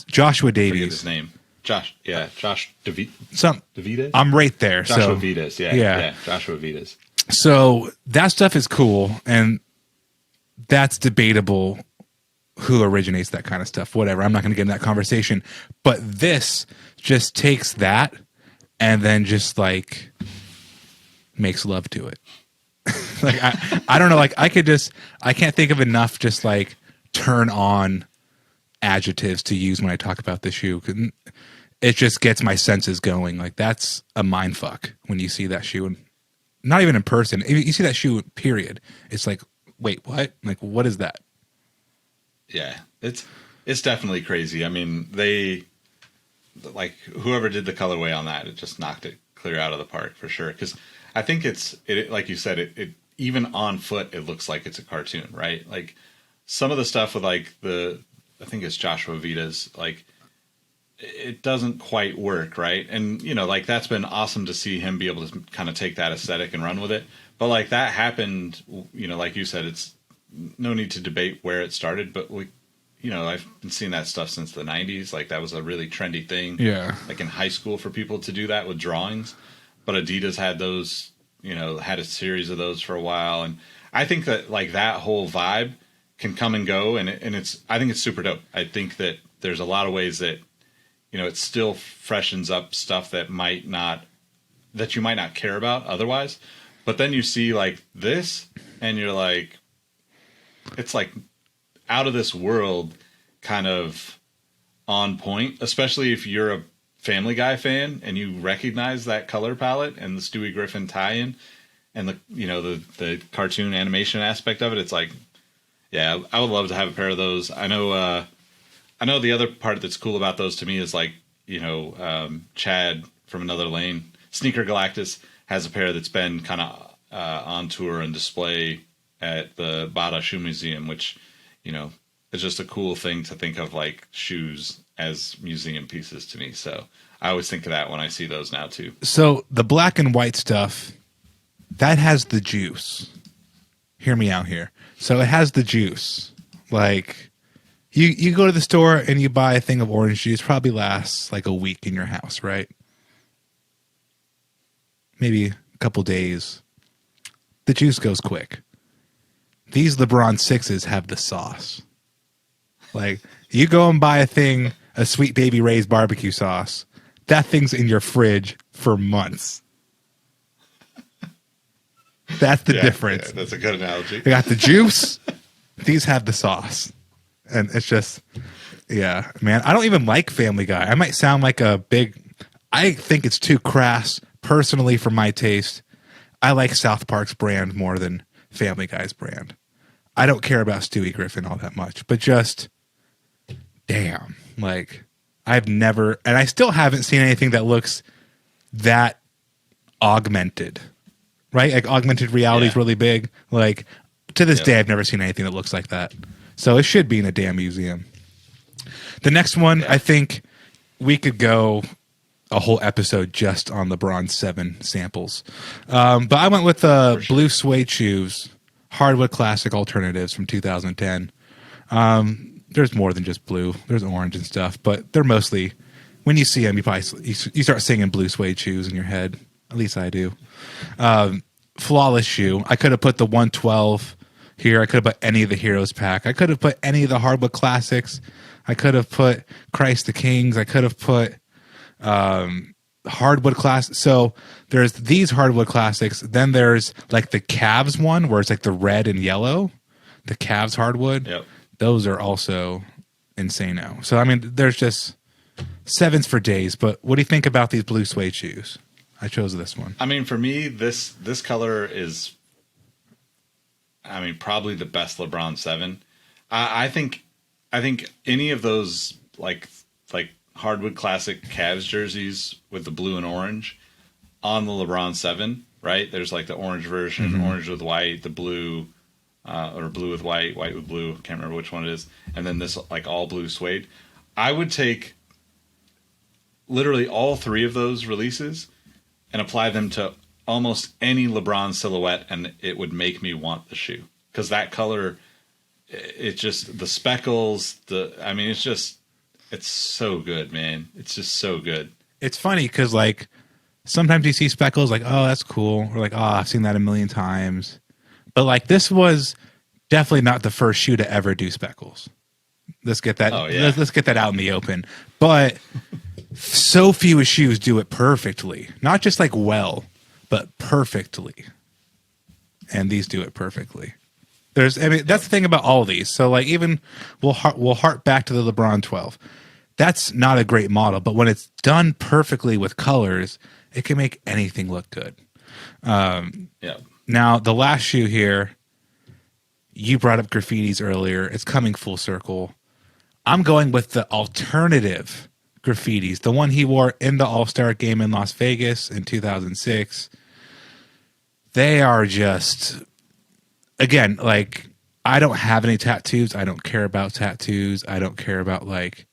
Joshua I forget Davies. his name. Josh Davidas? I'm right there. Joshua So Vitas, yeah. Joshua Vitas. So that stuff is cool, and that's debatable who originates that kind of stuff. Whatever. I'm not going to get in that conversation. But this just takes that and then just like makes love to it. Like I don't know. Like I can't think of enough just like turn on adjectives to use when I talk about this shoe. It just gets my senses going. Like that's a mind fuck when you see that shoe, and not even in person. If you see that shoe, period. It's like, wait, what? Like, what is that? Yeah, it's definitely crazy. I mean, they like whoever did the colorway on that, it just knocked it clear out of the park for sure. Because I think it like you said, it even on foot, it looks like it's a cartoon, right? Like some of the stuff with like I think it's Joshua Vitas, like it doesn't quite work, right? And you know, like that's been awesome to see him be able to kind of take that aesthetic and run with it. But like that happened, you know, like you said, it's no need to debate where it started, but I've been seeing that stuff since the 90s. Like that was a really trendy thing. Yeah. Like in high school for people to do that with drawings. But Adidas had those, had a series of those for a while. And I think that like that whole vibe can come and go. And I think it's super dope. I think that there's a lot of ways that, it still freshens up stuff that you might not care about otherwise. But then you see like this and you're like, it's like out of this world kind of on point, especially if you're a Family Guy fan and you recognize that color palette and the Stewie Griffin tie-in and the cartoon animation aspect of it. It's like, yeah, I would love to have a pair of those. I know the other part that's cool about those to me is like, Chad from Another Lane, Sneaker Galactus, has a pair that's been kind of on tour and display at the Bada Shoe Museum, which, is just a cool thing to think of like shoes as museum pieces to me. So I always think of that when I see those now too. So the black and white stuff, that has the juice. Hear me out here. So it has the juice. Like you go to the store and you buy a thing of orange juice, probably lasts like a week in your house, right? Maybe a couple days. The juice goes quick. These LeBron 6s have the sauce. Like, you go and buy a Sweet Baby Ray's barbecue sauce. That thing's in your fridge for months. That's the difference. Yeah, that's a good analogy. They got the juice. These have the sauce. And it's just, yeah, man. I don't even like Family Guy. I might sound like I think it's too crass, personally, for my taste. I like South Park's brand more than Family Guy's brand. I don't care about Stewie Griffin all that much, but just, damn, like, I've never, and I still haven't seen anything that looks that augmented, right? Like, augmented reality is really big. Like, to this day, I've never seen anything that looks like that. So it should be in a damn museum. The next one, I think we could go a whole episode just on LeBron 7 samples. But I went with blue suede shoes, hardwood classic alternatives from 2010. There's more than just blue. There's orange and stuff, but they're mostly, when you see them, you start singing blue suede shoes in your head. At least I do. Flawless shoe. I could have put the 112 here. I could have put any of the Heroes pack. I could have put any of the hardwood classics. I could have put Christ the Kings. I could have put hardwood class. So there's these hardwood classics. Then there's like the Cavs one where it's like the red and yellow. The Cavs hardwood. Yep. Those are also insano. So I mean, there's just 7s for days. But what do you think about these blue suede shoes? I chose this one. I mean, for me, this color is, probably the best LeBron 7. I think any of those like hardwood classic Cavs jerseys with the blue and orange on the LeBron 7, right? There's like the orange version, orange with white, the blue, or blue with white, white with blue. Can't remember which one it is. And then this like all blue suede. I would take literally all 3 of those releases and apply them to almost any LeBron silhouette, and it would make me want the shoe, because that color it just the speckles. I mean, it's so good, man. It's just so good. It's funny because like sometimes you see speckles, like, oh, that's cool, or like, oh, I've seen that a million times. But like this was definitely not the first shoe to ever do speckles. Let's get that. Let's get that out in the open. But so few shoes do it perfectly, not just like well, but perfectly. And these do it perfectly. That's the thing about all these. So like even we'll harp back to the LeBron 12. That's not a great model, but when it's done perfectly with colors, it can make anything look good. Now the last shoe here, you brought up graffitis earlier. It's coming full circle. I'm going with the alternative graffitis, the one he wore in the All-Star game in Las Vegas in 2006. They are just, again, like, I don't have any tattoos. I don't care about tattoos. I don't care about, like,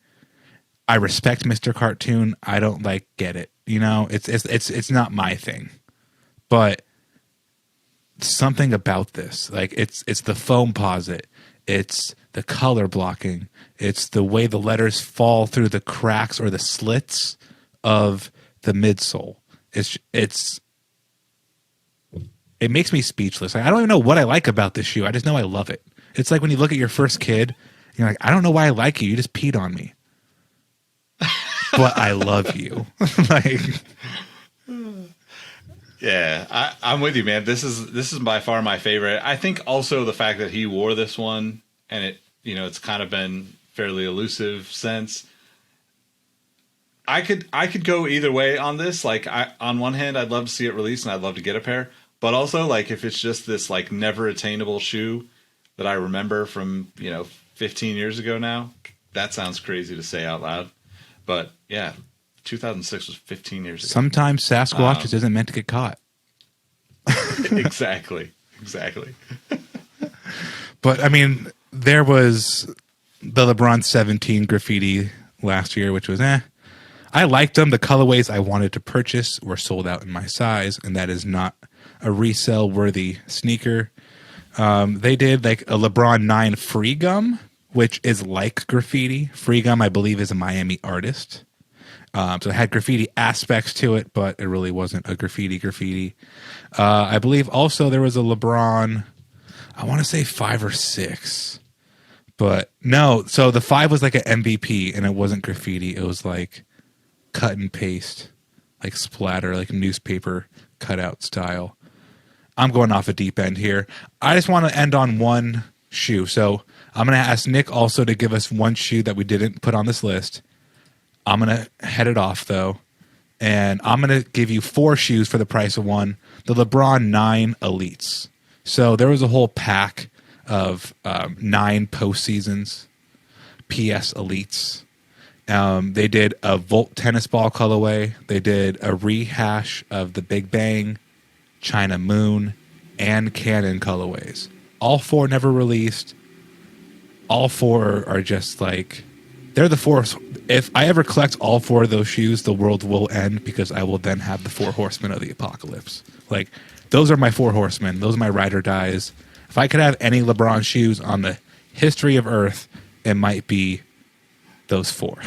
I respect Mr. Cartoon. I don't, like, get it. You know, it's not my thing. But something about this, like, it's the foam posit. It's the color blocking. It's the way the letters fall through the cracks or the slits of the midsole. It makes me speechless. I don't even know what I like about this shoe. I just know I love it. It's like when you look at your first kid, you're like, I don't know why I like you. You just peed on me. But I love you. Like, yeah, I'm with you, man. This is by far my favorite. I think also the fact that he wore this one and it's kind of been fairly elusive since. I could go either way on this. Like, on one hand, I'd love to see it released and I'd love to get a pair. But also, like, if it's just this like never attainable shoe that I remember from 15 years ago now, that sounds crazy to say out loud. But yeah, 2006 was 15 years ago. Sometimes Sasquatch just isn't meant to get caught. Exactly. But I mean, there was the LeBron 17 graffiti last year, which was I liked them. The colorways I wanted to purchase were sold out in my size, and that is not a resale worthy sneaker. They did like a LeBron 9 Free Gum, which is like graffiti. Free Gum, I believe, is a Miami artist. So it had graffiti aspects to it, but it really wasn't a graffiti. I believe also there was a LeBron, I want to say 5 or 6. But no, so the 5 was like an MVP, and it wasn't graffiti. It was like cut and paste, like splatter, like newspaper cutout style. I'm going off a deep end here. I just want to end on one shoe. So I'm going to ask Nick also to give us one shoe that we didn't put on this list. I'm going to head it off, though. And I'm going to give you 4 shoes for the price of one. The LeBron 9 Elites. So there was a whole pack of 9 postseasons, PS Elites. They did a Volt tennis ball colorway. They did a rehash of the Big Bang, China Moon, and Canon colorways. All 4 never released. All 4 are just like, they're the 4. If I ever collect all 4 of those shoes, the world will end because I will then have the 4 horsemen of the apocalypse. Like, those are my 4 horsemen. Those are my ride or dies. If I could have any LeBron shoes on the history of Earth, it might be those 4.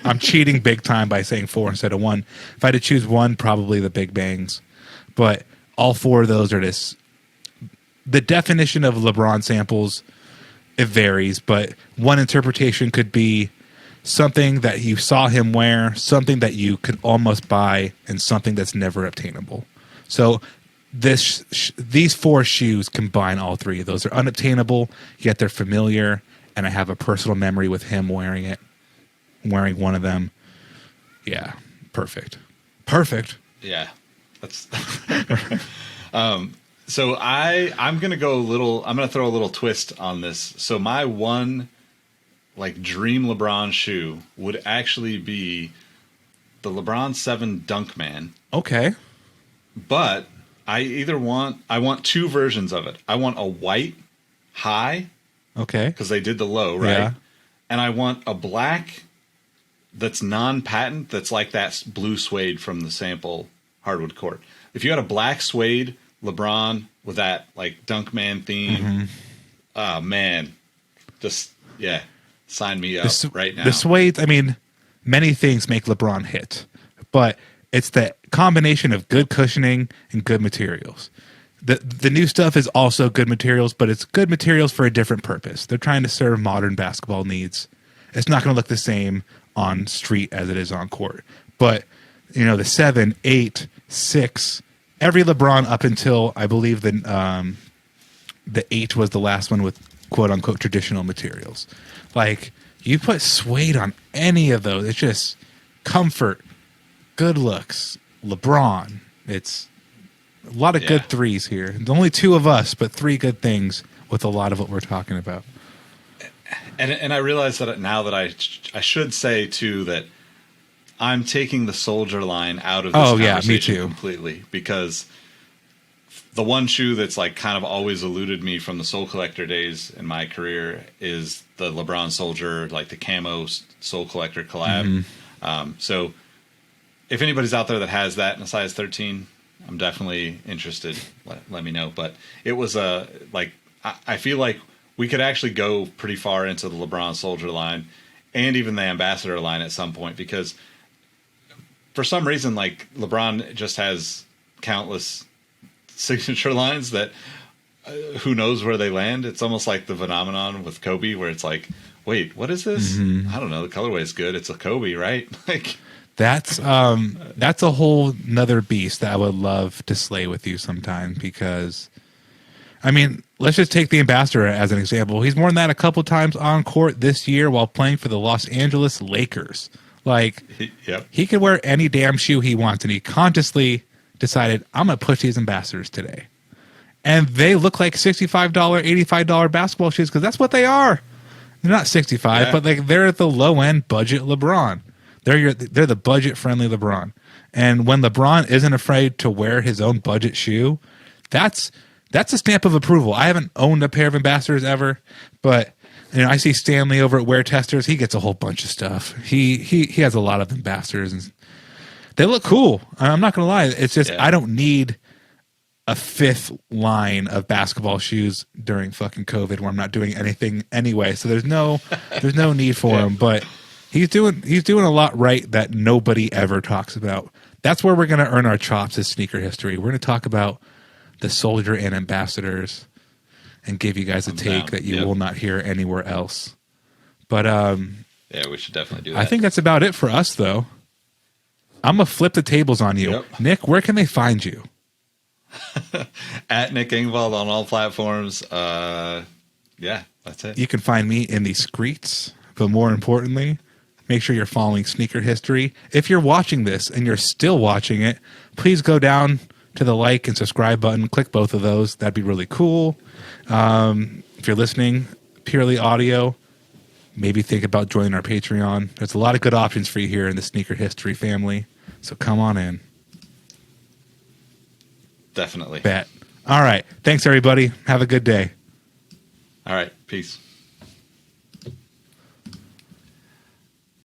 I'm cheating big time by saying 4 instead of 1. If I had to choose one, probably the Big Bangs. But all 4 of those are just the definition of LeBron samples. It varies, but one interpretation could be something that you saw him wear, something that you could almost buy, and something that's never obtainable. So these 4 shoes combine all 3 of those. They're unobtainable, yet they're familiar, and I have a personal memory with him wearing one of them. Yeah, perfect. Yeah, that's. So I'm gonna go a little. I'm gonna throw a little twist on this. So my one, like, dream LeBron shoe would actually be the LeBron 7 Dunkman. Okay. But I want 2 versions of it. I want a white high. Okay. Because they did the low, right? Yeah. And I want a black that's non-patent, that's like that blue suede from the sample hardwood court. If you had a black suede LeBron with that like Dunkman theme, Oh man, just yeah, sign me up right now. The suede, I mean, many things make LeBron hit, but it's the combination of good cushioning and good materials. The new stuff is also good materials, but it's good materials for a different purpose. They're trying to serve modern basketball needs. It's not going to look the same on street as it is on court. But, you know, the 7, 8, 6, every LeBron up until I believe the 8 was the last one with quote unquote traditional materials. Like, you put suede on any of those, it's just comfort, good looks, LeBron. It's a lot of good threes here. There's only 2 of us, but 3 good things with a lot of what we're talking about. And I realize that now that I should say too that I'm taking the Soldier line out of this conversation completely, because the one shoe that's like kind of always eluded me from the Soul Collector days in my career is the LeBron Soldier, like the camo Soul Collector collab. So if anybody's out there that has that in a size 13, I'm definitely interested. Let me know. But it was I feel like we could actually go pretty far into the LeBron Soldier line and even the Ambassador line at some point, because for some reason, like, LeBron just has countless signature lines that who knows where they land. It's almost like the phenomenon with Kobe, where it's like, wait, what is this? I don't know. The colorway is good. It's a Kobe, right? Like, that's a whole nother beast that I would love to slay with you sometime, because I mean, let's just take the Ambassador as an example. He's worn that a couple times on court this year while playing for the Los Angeles Lakers. Like, he could wear any damn shoe he wants, and he consciously decided, I'm going to push these Ambassadors today. And they look like $65, $85 basketball shoes, because that's what they are. They're not 65, but like, they're at the low end budget LeBron. They're the budget friendly LeBron. And when LeBron isn't afraid to wear his own budget shoe, that's a stamp of approval. I haven't owned a pair of Ambassadors ever, but you know, I see Stanley over at Wear Testers. He gets a whole bunch of stuff. He has a lot of Ambassadors, and they look cool. I'm not gonna lie. It's just I don't need a 5th line of basketball shoes during fucking COVID, where I'm not doing anything anyway. So there's no need for him. But he's doing a lot right that nobody ever talks about. That's where we're gonna earn our chops as sneaker history. We're gonna talk about the Soldier and Ambassadors and give you guys a take that you will not hear anywhere else. But yeah, we should definitely do that. I think that's about it for us, though. I'm gonna flip the tables on you. Nick, where can they find you? At Nick Engvall on all platforms. Yeah, that's it. You can find me in the streets, but more importantly, make sure you're following Sneaker History. If you're watching this and you're still watching it, please go down to the like and subscribe button. Click both of those. That'd be really cool. If you're listening purely audio, maybe think about joining our Patreon. There's a lot of good options for you here in the Sneaker History family. So come on in. Definitely. Bet. All right. Thanks, everybody. Have a good day. All right. Peace.